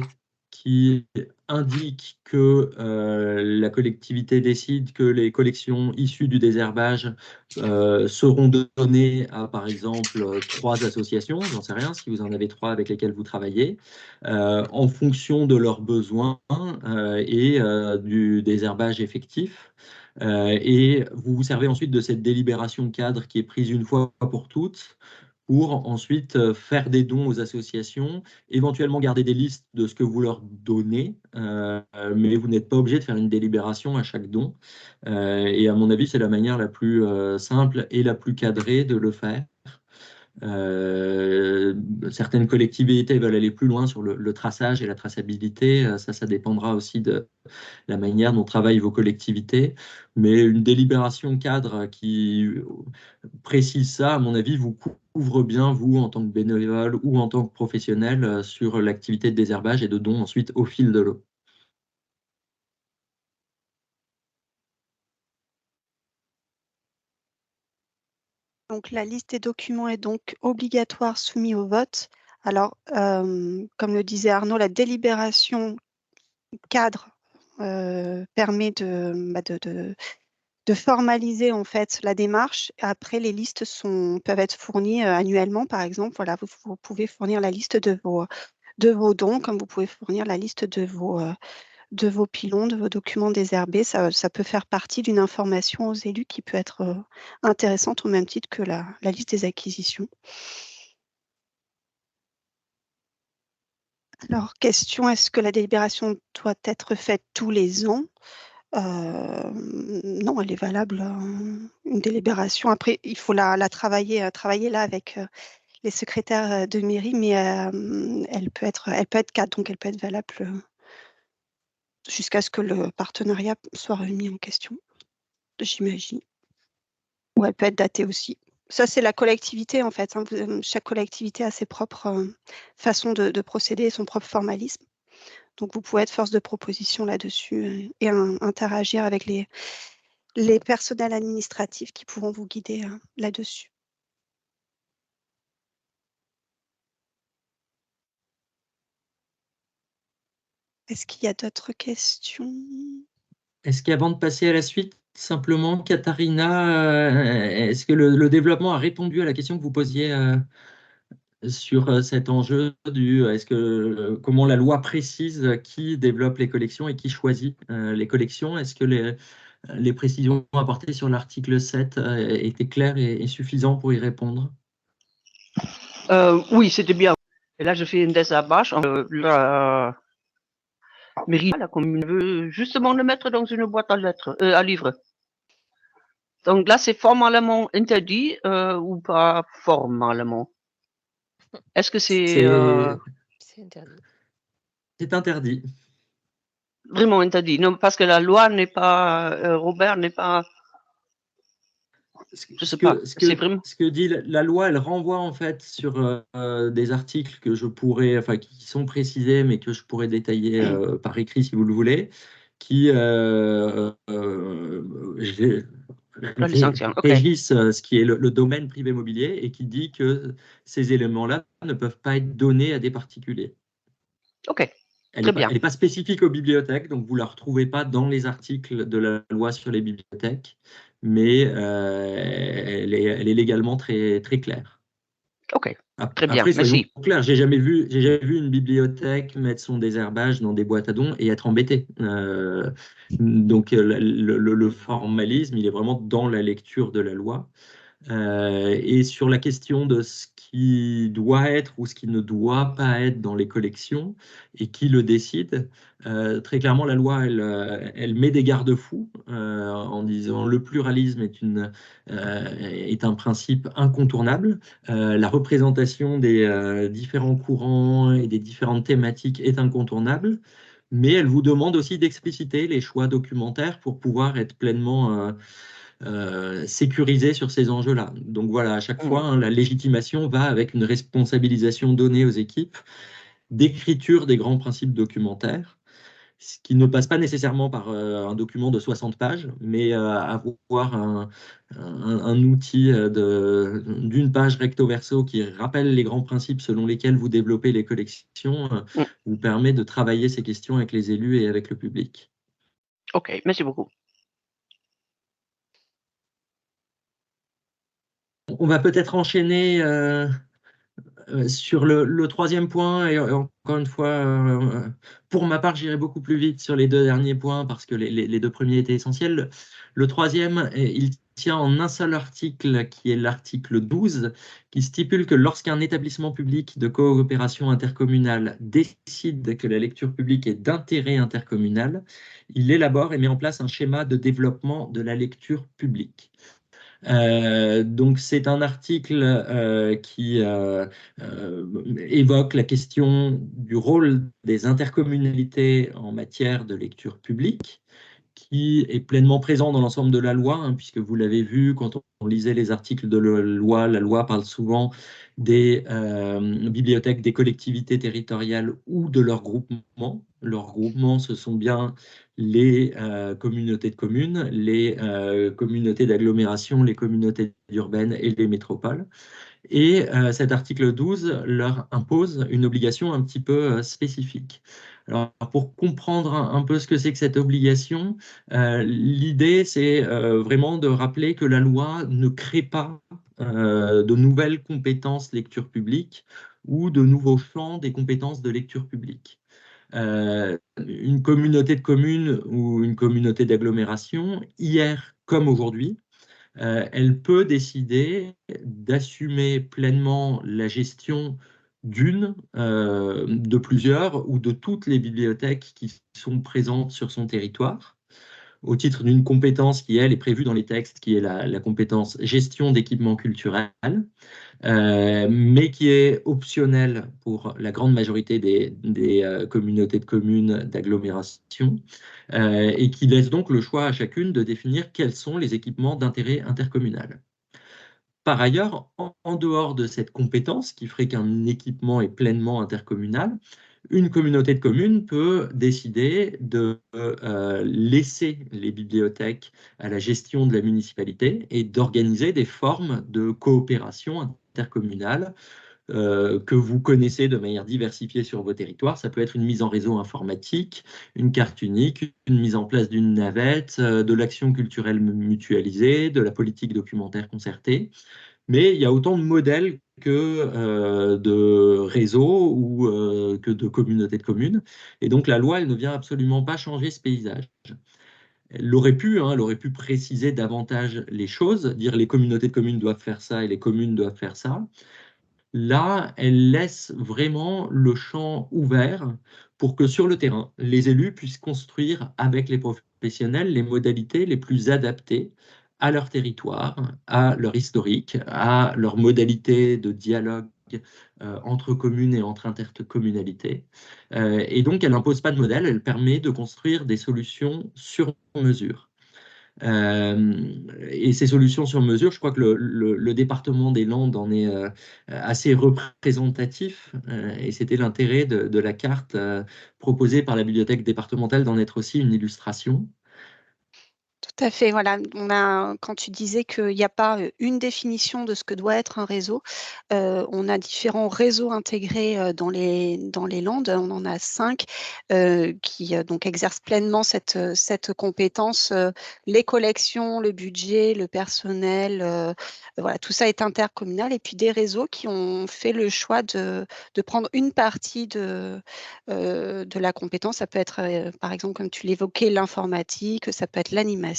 qui indique que la collectivité décide que les collections issues du désherbage seront données à, par exemple, 3 associations, j'en sais rien, si vous en avez 3 avec lesquelles vous travaillez, en fonction de leurs besoins et du désherbage effectif. Et vous vous servez ensuite de cette délibération cadre qui est prise une fois pour toutes pour ensuite faire des dons aux associations, éventuellement garder des listes de ce que vous leur donnez, mais vous n'êtes pas obligé de faire une délibération à chaque don. Et à mon avis, c'est la manière la plus simple et la plus cadrée de le faire. Certaines collectivités veulent aller plus loin sur le traçage et la traçabilité. Ça dépendra aussi de la manière dont travaillent vos collectivités. Mais une délibération cadre qui précise ça, à mon avis, vous couvre bien, vous, en tant que bénévole ou en tant que professionnel, sur l'activité de désherbage et de don ensuite au fil de l'eau. Donc, la liste des documents est donc obligatoire soumise au vote. Alors, comme le disait Arnaud, la délibération cadre permet de formaliser en fait la démarche. Après, les listes peuvent être fournies annuellement, par exemple. Voilà, vous pouvez fournir la liste de vos dons, comme vous pouvez fournir la liste de vos pilons, de vos documents désherbés. Ça peut faire partie d'une information aux élus qui peut être intéressante au même titre que la liste des acquisitions. Alors, question, est-ce que la délibération doit être faite tous les ans? Non, elle est valable, une délibération. Après, il faut la travailler là avec les secrétaires de mairie, mais elle peut être cadre, donc elle peut être valable jusqu'à ce que le partenariat soit remis en question, j'imagine. Ou elle peut être datée aussi. Ça, c'est la collectivité, en fait. Chaque collectivité a ses propres façons de procéder et son propre formalisme. Donc, vous pouvez être force de proposition là-dessus et interagir avec les personnels administratifs qui pourront vous guider là-dessus. Est-ce qu'il y a d'autres questions? Est-ce qu'avant de passer à la suite, simplement, Katharina, est-ce que le développement a répondu à la question que vous posiez sur cet enjeu comment la loi précise qui développe les collections et qui choisit les collections? Est-ce que les précisions apportées sur l'article 7 étaient claires et suffisantes pour y répondre? Oui, c'était bien. Et là, je fais une désherbage. La mairie, la commune veut justement le mettre dans une boîte à livres. Donc là, c'est formellement interdit ou pas formellement? Est-ce que c'est interdit? C'est interdit. Vraiment interdit. Non, parce que la loi n'est pas, Robert n'est pas. Je sais pas. Ce que dit la loi, elle renvoie en fait sur des articles que je pourrais, enfin qui sont précisés, mais que je pourrais détailler par écrit si vous le voulez, qui régissent ce qui est le domaine privé immobilier et qui dit que ces éléments-là ne peuvent pas être donnés à des particuliers. Ok. Elle n'est pas spécifique aux bibliothèques, donc vous ne la retrouvez pas dans les articles de la loi sur les bibliothèques, mais elle est légalement très, très claire. Ok, très bien, après, soyons merci. clairs, j'ai jamais vu une bibliothèque mettre son désherbage dans des boîtes à dons et être embêtée. Donc le formalisme, il est vraiment dans la lecture de la loi. Et sur la question de ce qui doit être ou ce qui ne doit pas être dans les collections et qui le décide, très clairement, la loi, elle met des garde-fous en disant le pluralisme est un principe incontournable. La représentation des différents courants et des différentes thématiques est incontournable. Mais elle vous demande aussi d'expliciter les choix documentaires pour pouvoir être pleinement sécurisé sur ces enjeux-là. Donc voilà, à chaque fois, la légitimation va avec une responsabilisation donnée aux équipes d'écriture des grands principes documentaires. ce qui ne passe pas nécessairement par un document de 60 pages, mais avoir un outil d'une page recto verso qui rappelle les grands principes selon lesquels vous développez les collections vous permet de travailler ces questions avec les élus et avec le public. Ok, merci beaucoup. On va peut-être enchaîner sur le troisième point, et encore une fois, pour ma part, j'irai beaucoup plus vite sur les deux derniers points parce que les deux premiers étaient essentiels. Le troisième, il tient en un seul article, qui est l'article 12, qui stipule que lorsqu'un établissement public de coopération intercommunale décide que la lecture publique est d'intérêt intercommunal, il élabore et met en place un schéma de développement de la lecture publique. Donc c'est un article qui évoque la question du rôle des intercommunalités en matière de lecture publique, qui est pleinement présent dans l'ensemble de la loi, hein, puisque vous l'avez vu, quand on lisait les articles de la loi parle souvent des bibliothèques des collectivités territoriales ou de leurs groupements. Leurs groupements, ce sont bien les communautés de communes, les communautés d'agglomération, les communautés urbaines et les métropoles. Et cet article 12 leur impose une obligation un petit peu spécifique. Alors, pour comprendre un peu ce que c'est que cette obligation, l'idée, c'est vraiment de rappeler que la loi ne crée pas de nouvelles compétences lecture publique ou de nouveaux champs des compétences de lecture publique. Une communauté de communes ou une communauté d'agglomération, hier comme aujourd'hui, elle peut décider d'assumer pleinement la gestion de plusieurs ou de toutes les bibliothèques qui sont présentes sur son territoire, au titre d'une compétence qui, elle, est prévue dans les textes, qui est la compétence gestion d'équipements culturels, mais qui est optionnelle pour la grande majorité des communautés de communes d'agglomération, et qui laisse donc le choix à chacune de définir quels sont les équipements d'intérêt intercommunal. Par ailleurs, en dehors de cette compétence qui ferait qu'un équipement est pleinement intercommunal, une communauté de communes peut décider de laisser les bibliothèques à la gestion de la municipalité et d'organiser des formes de coopération intercommunale que vous connaissez de manière diversifiée sur vos territoires. Ça peut être une mise en réseau informatique, une carte unique, une mise en place d'une navette, de l'action culturelle mutualisée, de la politique documentaire concertée. Mais il y a autant de modèles que de réseaux ou que de communautés de communes. Et donc la loi, elle ne vient absolument pas changer ce paysage. Elle aurait pu préciser davantage les choses, dire les communautés de communes doivent faire ça et les communes doivent faire ça. Là, elle laisse vraiment le champ ouvert pour que sur le terrain, les élus puissent construire avec les professionnels les modalités les plus adaptées à leur territoire, à leur historique, à leurs modalités de dialogue entre communes et entre intercommunalités. Et donc, elle n'impose pas de modèle, elle permet de construire des solutions sur mesure. Et ces solutions sur mesure, je crois que le département des Landes en est assez représentatif, et c'était l'intérêt de la carte proposée par la bibliothèque départementale d'en être aussi une illustration. Tout à fait, voilà. Quand tu disais qu'il n'y a pas une définition de ce que doit être un réseau, on a différents réseaux intégrés dans les Landes. On en a 5 qui donc exercent pleinement cette compétence. Les collections, le budget, le personnel, voilà, tout ça est intercommunal. Et puis des réseaux qui ont fait le choix de prendre une partie de la compétence. Ça peut être, par exemple, comme tu l'évoquais, l'informatique, ça peut être l'animation.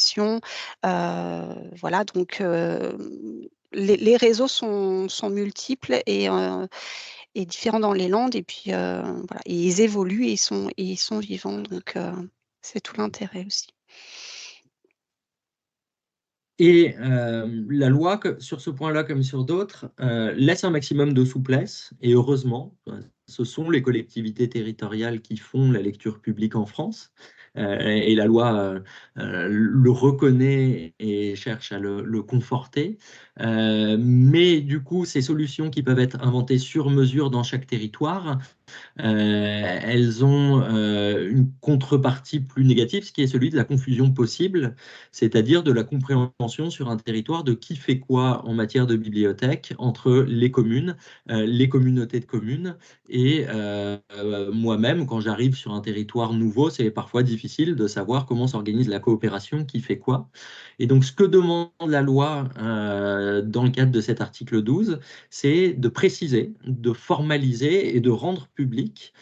Voilà, donc les réseaux sont multiples et différents dans les Landes. Et puis, voilà, et ils évoluent et ils sont vivants. Donc, c'est tout l'intérêt aussi. Et la loi, sur ce point-là comme sur d'autres, laisse un maximum de souplesse, et heureusement, ce sont les collectivités territoriales qui font la lecture publique en France. Et la loi le reconnaît et cherche à le conforter. Mais du coup, ces solutions qui peuvent être inventées sur mesure dans chaque territoire, elles ont une contrepartie plus négative, ce qui est celui de la confusion possible, c'est-à-dire de la compréhension sur un territoire de qui fait quoi en matière de bibliothèque entre les communes, les communautés de communes et moi-même, quand j'arrive sur un territoire nouveau, c'est parfois difficile de savoir comment s'organise la coopération, qui fait quoi. Et donc, ce que demande la loi dans le cadre de cet article 12, c'est de préciser, de formaliser et de rendre public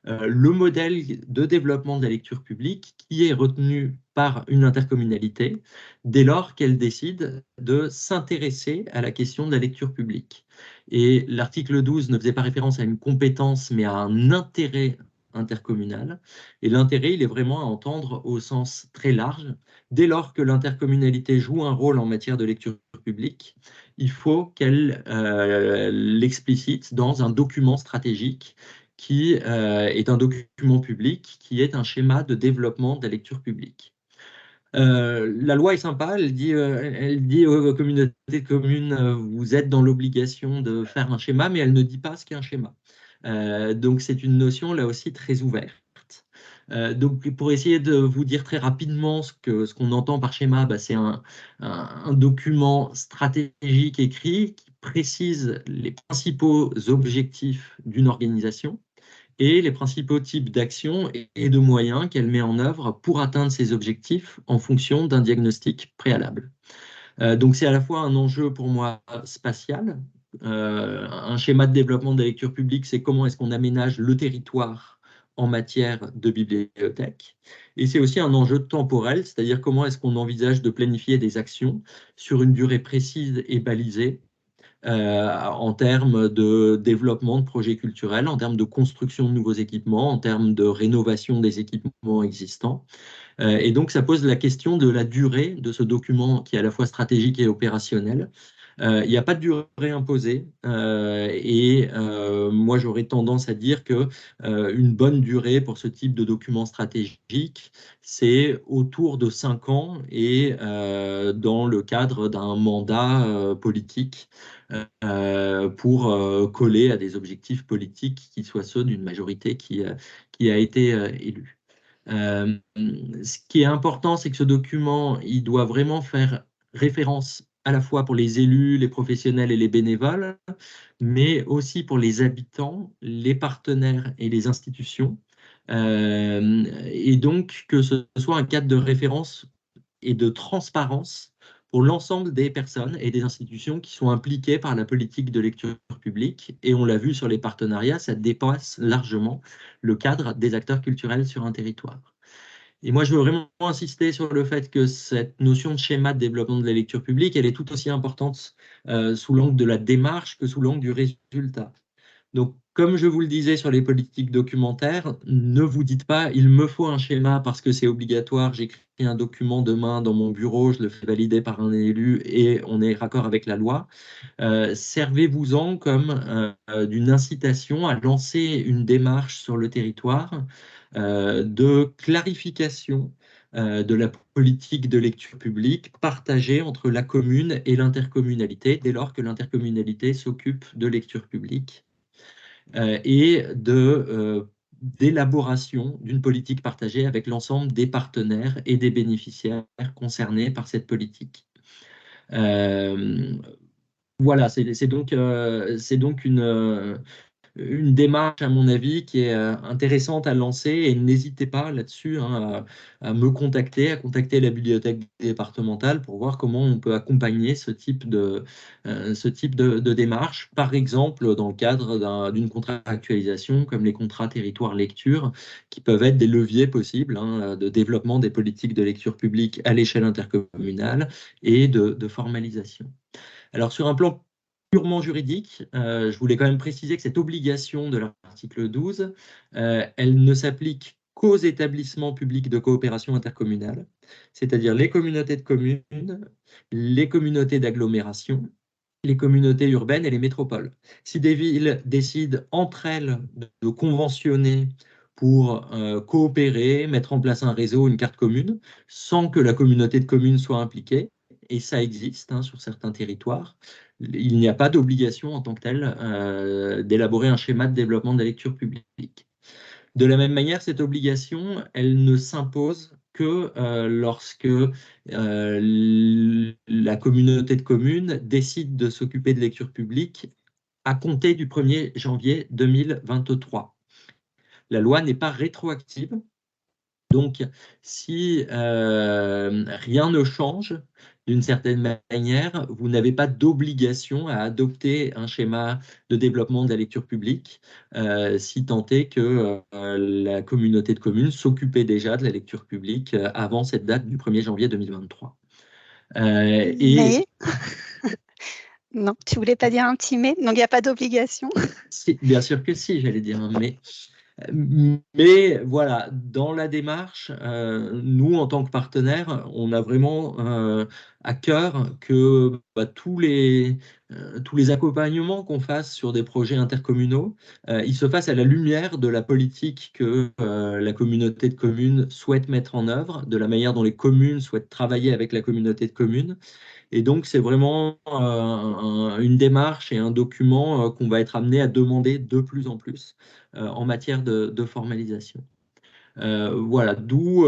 le modèle de développement de la lecture publique qui est retenu par une intercommunalité dès lors qu'elle décide de s'intéresser à la question de la lecture publique. Et l'article 12 ne faisait pas référence à une compétence, mais à un intérêt intercommunal. Et l'intérêt, il est vraiment à entendre au sens très large. Dès lors que l'intercommunalité joue un rôle en matière de lecture publique, il faut qu'elle l'explicite dans un document stratégique qui est un document public, qui est un schéma de développement de la lecture publique. La loi est sympa, elle dit aux communautés de communes, vous êtes dans l'obligation de faire un schéma, mais elle ne dit pas ce qu'est un schéma. Donc c'est une notion là aussi très ouverte. Donc pour essayer de vous dire très rapidement ce qu'on entend par schéma, c'est un document stratégique écrit qui précise les principaux objectifs d'une organisation et les principaux types d'actions et de moyens qu'elle met en œuvre pour atteindre ces objectifs en fonction d'un diagnostic préalable. Donc c'est à la fois un enjeu pour moi spatial. Un schéma de développement de la lecture publique, c'est comment est-ce qu'on aménage le territoire en matière de bibliothèque. Et c'est aussi un enjeu temporel, c'est-à-dire comment est-ce qu'on envisage de planifier des actions sur une durée précise et balisée en termes de développement de projets culturels, en termes de construction de nouveaux équipements, en termes de rénovation des équipements existants. Et donc, ça pose la question de la durée de ce document qui est à la fois stratégique et opérationnel. Il n'y a pas de durée imposée et moi j'aurais tendance à dire que une bonne durée pour ce type de document stratégique, c'est autour de 5 ans et dans le cadre d'un mandat politique pour coller à des objectifs politiques qui soient ceux d'une majorité qui a été élue. Ce qui est important, c'est que ce document, il doit vraiment faire référence à la fois pour les élus, les professionnels et les bénévoles, mais aussi pour les habitants, les partenaires et les institutions. Et donc que ce soit un cadre de référence et de transparence pour l'ensemble des personnes et des institutions qui sont impliquées par la politique de lecture publique. Et on l'a vu sur les partenariats, ça dépasse largement le cadre des acteurs culturels sur un territoire. Et moi, je veux vraiment insister sur le fait que cette notion de schéma de développement de la lecture publique, elle est tout aussi importante sous l'angle de la démarche que sous l'angle du résultat. Donc, comme je vous le disais sur les politiques documentaires, ne vous dites pas « il me faut un schéma parce que c'est obligatoire, j'écris un document demain dans mon bureau, je le fais valider par un élu et on est raccord avec la loi ». Servez-vous-en comme d'une incitation à lancer une démarche sur le territoire de clarification de la politique de lecture publique partagée entre la commune et l'intercommunalité dès lors que l'intercommunalité s'occupe de lecture publique et d'élaboration d'une politique partagée avec l'ensemble des partenaires et des bénéficiaires concernés par cette politique. Voilà, c'est donc une démarche, à mon avis, qui est intéressante à lancer et n'hésitez pas là-dessus à me contacter, à contacter la bibliothèque départementale pour voir comment on peut accompagner ce type de démarche, par exemple dans le cadre d'une contractualisation comme les contrats territoire lecture, qui peuvent être des leviers possibles de développement des politiques de lecture publique à l'échelle intercommunale et de formalisation. Alors sur un plan purement juridique, je voulais quand même préciser que cette obligation de l'article 12, elle ne s'applique qu'aux établissements publics de coopération intercommunale, c'est-à-dire les communautés de communes, les communautés d'agglomération les communautés urbaines et les métropoles. Si des villes décident entre elles de conventionner pour coopérer, mettre en place un réseau, une carte commune, sans que la communauté de communes soit impliquée, et ça existe sur certains territoires, il n'y a pas d'obligation en tant que telle d'élaborer un schéma de développement de la lecture publique. De la même manière, cette obligation, elle ne s'impose que lorsque la communauté de communes décide de s'occuper de lecture publique à compter du 1er janvier 2023. La loi n'est pas rétroactive. Donc, si rien ne change, d'une certaine manière, vous n'avez pas d'obligation à adopter un schéma de développement de la lecture publique, si tant est que la communauté de communes s'occupait déjà de la lecture publique avant cette date du 1er janvier 2023. Mais, non, tu voulais pas dire un petit mais, donc il n'y a pas d'obligation. Bien sûr que si, j'allais dire un mais. Mais voilà, dans la démarche, nous, en tant que partenaires, on a vraiment à cœur que tous les accompagnements qu'on fasse sur des projets intercommunaux, ils se fassent à la lumière de la politique que la communauté de communes souhaite mettre en œuvre, de la manière dont les communes souhaitent travailler avec la communauté de communes. Et donc, c'est vraiment une démarche et un document qu'on va être amené à demander de plus en plus en matière de formalisation. Voilà, d'où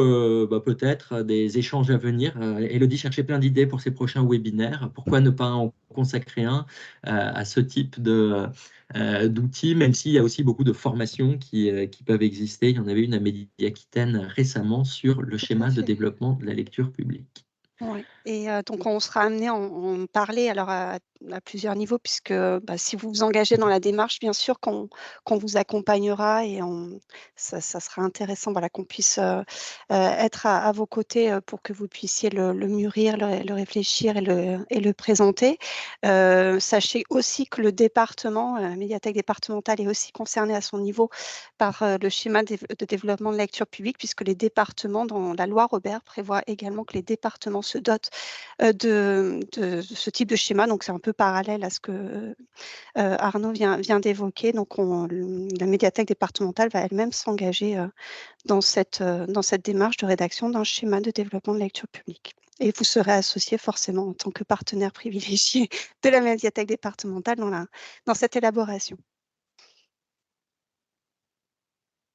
peut-être des échanges à venir. Élodie cherchait plein d'idées pour ses prochains webinaires. Pourquoi ne pas en consacrer un à ce type d'outils, même s'il y a aussi beaucoup de formations qui peuvent exister. Il y en avait une à Midi-Aquitaine récemment sur le schéma de développement de la lecture publique. Oui, et donc on sera amené à en parler alors à plusieurs niveaux, puisque si vous vous engagez dans la démarche, bien sûr qu'on vous accompagnera et ça sera intéressant qu'on puisse être à vos côtés pour que vous puissiez le mûrir, le réfléchir et le présenter. Sachez aussi que le département, la médiathèque départementale est aussi concernée à son niveau par le schéma de développement de la lecture publique, puisque les départements, dans la loi Robert, prévoient également que les départements se dotent de ce type de schéma. Donc, c'est un peu parallèle à ce que Arnaud vient d'évoquer. Donc, la médiathèque départementale va elle-même s'engager dans cette démarche de rédaction d'un schéma de développement de la lecture publique. Et vous serez associé forcément en tant que partenaire privilégié de la médiathèque départementale dans cette élaboration.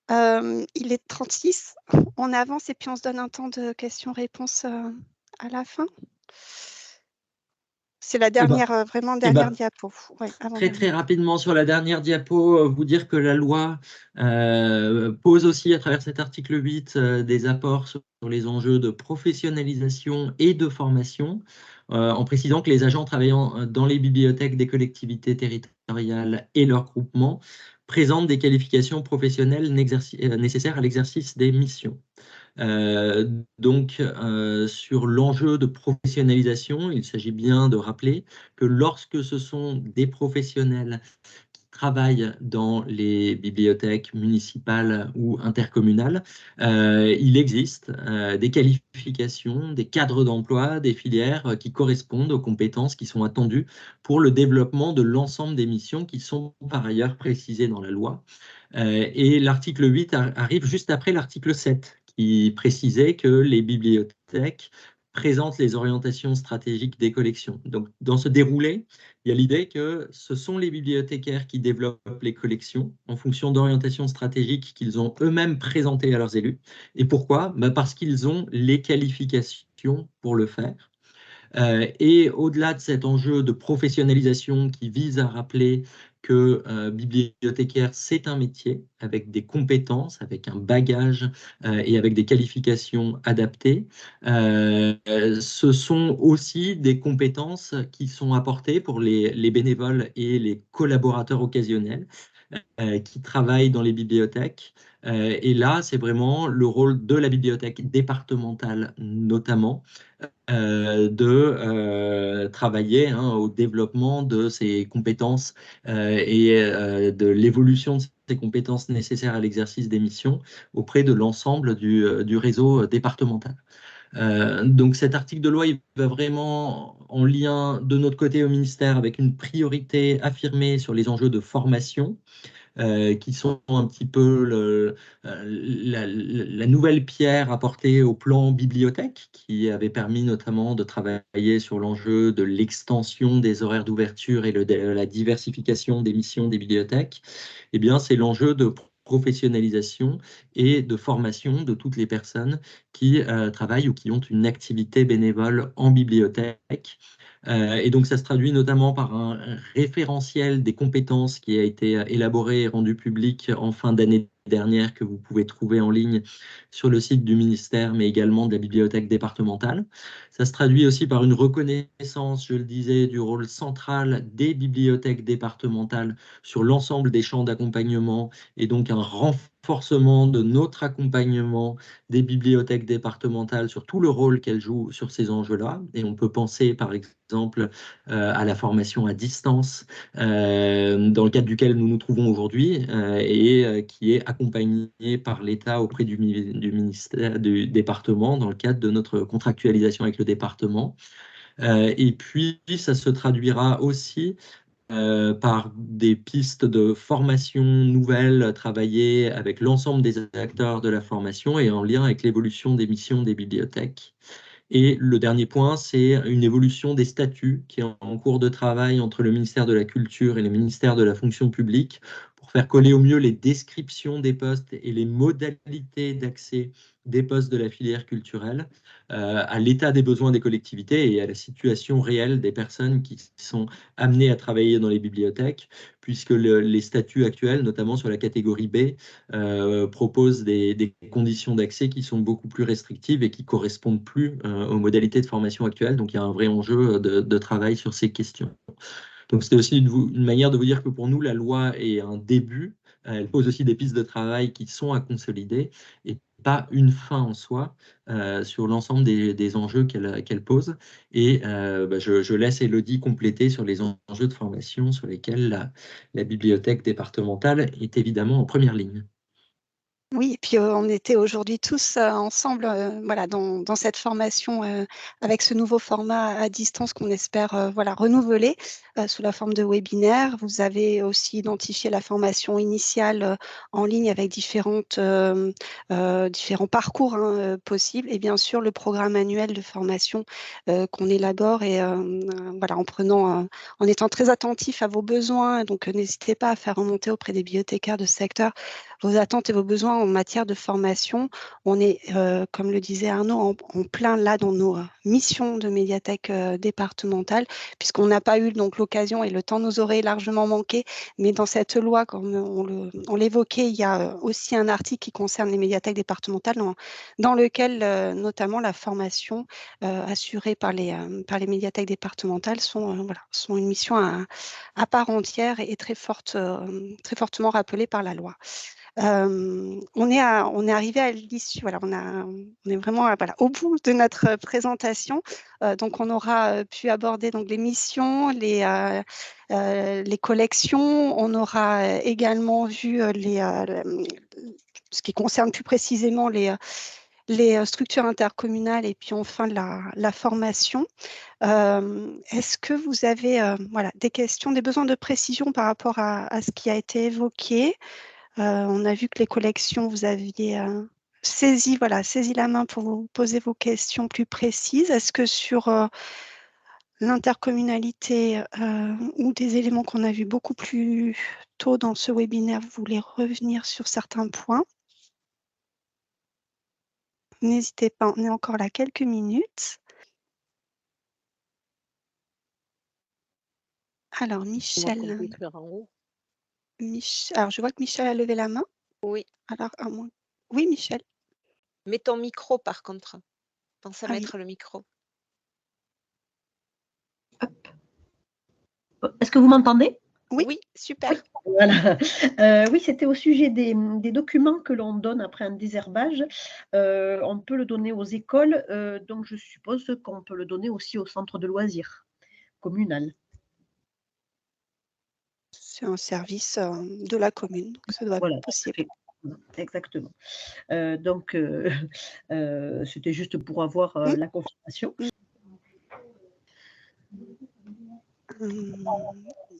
Il est 36, on avance et puis on se donne un temps de questions-réponses à la fin. C'est la dernière, vraiment dernière diapo. Ouais, très rapidement sur la dernière diapo, vous dire que la loi pose aussi à travers cet article 8 des apports sur les enjeux de professionnalisation et de formation, en précisant que les agents travaillant dans les bibliothèques des collectivités territoriales et leurs groupements présentent des qualifications professionnelles nécessaires à l'exercice des missions. Donc, sur l'enjeu de professionnalisation, il s'agit bien de rappeler que lorsque ce sont des professionnels qui travaillent dans les bibliothèques municipales ou intercommunales, il existe des qualifications, des cadres d'emploi, des filières qui correspondent aux compétences qui sont attendues pour le développement de l'ensemble des missions qui sont par ailleurs précisées dans la loi. Et l'article 8 arrive juste après l'article 7, qui précisait que les bibliothèques présentent les orientations stratégiques des collections. Donc, dans ce déroulé, il y a l'idée que ce sont les bibliothécaires qui développent les collections en fonction d'orientations stratégiques qu'ils ont eux-mêmes présentées à leurs élus. Et pourquoi ? Parce qu'ils ont les qualifications pour le faire. Et au-delà de cet enjeu de professionnalisation qui vise à rappeler que bibliothécaire, c'est un métier avec des compétences, avec un bagage et avec des qualifications adaptées. Ce sont aussi des compétences qui sont apportées pour les bénévoles et les collaborateurs occasionnels qui travaillent dans les bibliothèques. Et là, c'est vraiment le rôle de la bibliothèque départementale notamment, de travailler au développement de ces compétences et de l'évolution de ces compétences nécessaires à l'exercice des missions auprès de l'ensemble du réseau départemental. Donc cet article de loi, il va vraiment en lien de notre côté au ministère avec une priorité affirmée sur les enjeux de formation, qui sont un petit peu la nouvelle pierre apportée au plan bibliothèque, qui avait permis notamment de travailler sur l'enjeu de l'extension des horaires d'ouverture et de la diversification des missions des bibliothèques. Eh bien, c'est l'enjeu de professionnalisation et de formation de toutes les personnes qui travaillent ou qui ont une activité bénévole en bibliothèque. Et donc, ça se traduit notamment par un référentiel des compétences qui a été élaboré et rendu public en fin d'année dernière, que vous pouvez trouver en ligne sur le site du ministère, mais également de la bibliothèque départementale. Ça se traduit aussi par une reconnaissance, je le disais, du rôle central des bibliothèques départementales sur l'ensemble des champs d'accompagnement, et donc un renforcement de notre accompagnement des bibliothèques départementales sur tout le rôle qu'elles jouent sur ces enjeux-là. Et on peut penser par exemple à la formation à distance, dans le cadre duquel nous nous trouvons aujourd'hui, et qui est accompagnée par l'État auprès du ministère, du département, dans le cadre de notre contractualisation avec le département. Et puis, ça se traduira aussi par des pistes de formation nouvelles travaillées avec l'ensemble des acteurs de la formation et en lien avec l'évolution des missions des bibliothèques. Et le dernier point, c'est une évolution des statuts qui est en cours de travail entre le ministère de la Culture et le ministère de la Fonction publique pour faire coller au mieux les descriptions des postes et les modalités d'accès des postes de la filière culturelle à l'état des besoins des collectivités et à la situation réelle des personnes qui sont amenées à travailler dans les bibliothèques, puisque les statuts actuels, notamment sur la catégorie B, proposent des conditions d'accès qui sont beaucoup plus restrictives et qui correspondent plus aux modalités de formation actuelles. Donc, il y a un vrai enjeu de travail sur ces questions. Donc, c'était aussi une manière de vous dire que pour nous, la loi est un début. Elle pose aussi des pistes de travail qui sont à consolider et pas une fin en soi sur l'ensemble des enjeux qu'elle pose. Et je laisse Élodie compléter sur les enjeux de formation sur lesquels la bibliothèque départementale est évidemment en première ligne. Oui, et puis on était aujourd'hui tous ensemble voilà, dans cette formation avec ce nouveau format à distance qu'on espère voilà, renouveler sous la forme de webinaire. Vous avez aussi identifié la formation initiale en ligne avec différents parcours possibles et bien sûr le programme annuel de formation qu'on élabore et voilà, en étant très attentif à vos besoins. Donc n'hésitez pas à faire remonter auprès des bibliothécaires de ce secteur vos attentes et vos besoins en matière de formation. On est, comme le disait Arnaud, en plein là dans nos missions de médiathèque départementale, puisqu'on n'a pas eu donc l'occasion et le temps nous aurait largement manqué. Mais dans cette loi, comme on l'évoquait, il y a aussi un article qui concerne les médiathèques départementales, dans lequel notamment la formation assurée par les médiathèques départementales sont une mission à part entière et très fortement rappelée par la loi. On est arrivé à l'issue, voilà, on est vraiment voilà, au bout de notre présentation. Donc, on aura pu aborder donc, les missions, les collections. On aura également vu ce qui concerne plus précisément les structures intercommunales et puis enfin la formation. Est-ce que vous avez voilà, des questions, des besoins de précision par rapport à ce qui a été évoqué? On a vu que les collections, vous aviez saisi la main pour vous poser vos questions plus précises. Est-ce que sur l'intercommunalité ou des éléments qu'on a vus beaucoup plus tôt dans ce webinaire, vous voulez revenir sur certains points? N'hésitez pas, on est encore là quelques minutes. Alors, Michel. Alors, je vois que Michel a levé la main. Oui. Alors, oui, Michel. Mets ton micro, par contre. Pense à mettre oui. le micro. Hop. Est-ce que vous m'entendez? Oui, super. Oui, voilà. Oui, c'était au sujet des documents que l'on donne après un désherbage. On peut le donner aux écoles, donc je suppose qu'on peut le donner aussi au centre de loisirs communal. C'est un service de la commune, donc ça doit être possible. Exactement. Donc, c'était juste pour avoir la confirmation. Il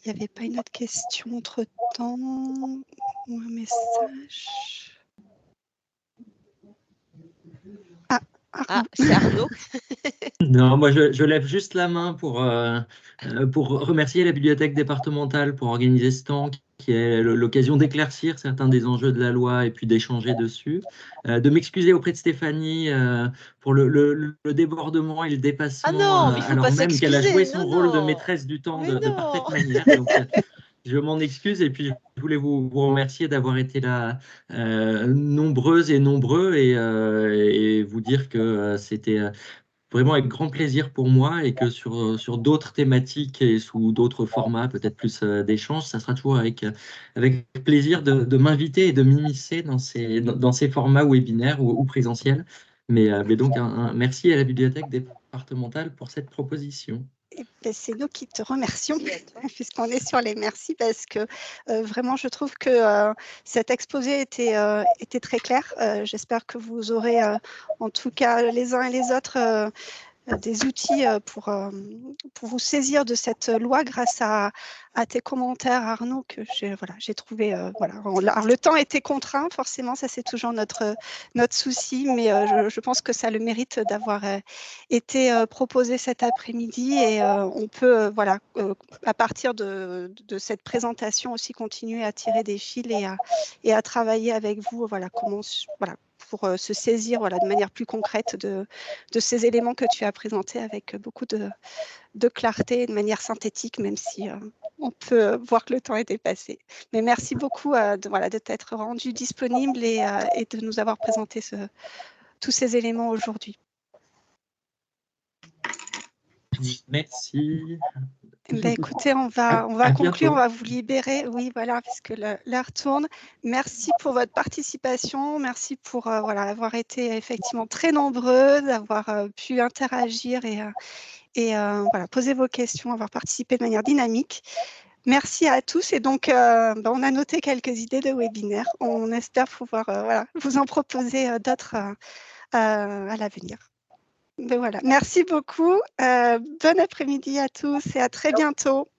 n'y avait pas une autre question entre-temps ou un message? Ah, c'est Arnaud. Non, moi je lève juste la main pour remercier la bibliothèque départementale pour organiser ce temps qui est l'occasion d'éclaircir certains des enjeux de la loi et puis d'échanger dessus. De m'excuser auprès de Stéphanie pour le débordement et le dépassement, Ah non, mais il faut alors pas même qu'elle a joué s'excuser. son Non, rôle de non. maîtresse du temps Mais de non. parfaite manière. Donc, je m'en excuse et puis je voulais vous remercier d'avoir été là nombreuses et nombreux et vous dire que c'était vraiment avec grand plaisir pour moi et que sur d'autres thématiques et sous d'autres formats, peut-être plus d'échanges, ça sera toujours avec plaisir de m'inviter et de m'immiscer dans ces formats webinaires ou présentiels. Mais donc, un merci à la bibliothèque départementale pour cette proposition. C'est nous qui te remercions, puisqu'on est sur les merci, parce que vraiment, je trouve que cet exposé était très clair. J'espère que vous aurez, en tout cas, les uns et les autres, des outils pour vous saisir de cette loi grâce à tes commentaires, Arnaud, que j'ai trouvé. Alors, le temps était contraint, forcément, ça c'est toujours notre souci, mais je pense que ça a le mérite d'avoir été proposé cet après-midi et on peut, à partir de cette présentation aussi continuer à tirer des fils et à travailler avec vous, pour se saisir de manière plus concrète de ces éléments que tu as présentés avec beaucoup de clarté et de manière synthétique, même si on peut voir que le temps est dépassé. Mais merci beaucoup de t'être rendu disponible et de nous avoir présenté tous ces éléments aujourd'hui. Merci. Écoutez, on va conclure, on va vous libérer, oui, voilà, puisque l'heure tourne. Merci pour votre participation, merci pour avoir été effectivement très nombreux, d'avoir pu interagir et poser vos questions, avoir participé de manière dynamique. Merci à tous et donc on a noté quelques idées de webinaire. On espère pouvoir vous en proposer d'autres à l'avenir. Ben voilà. Merci beaucoup. Bon après-midi à tous et à très bientôt.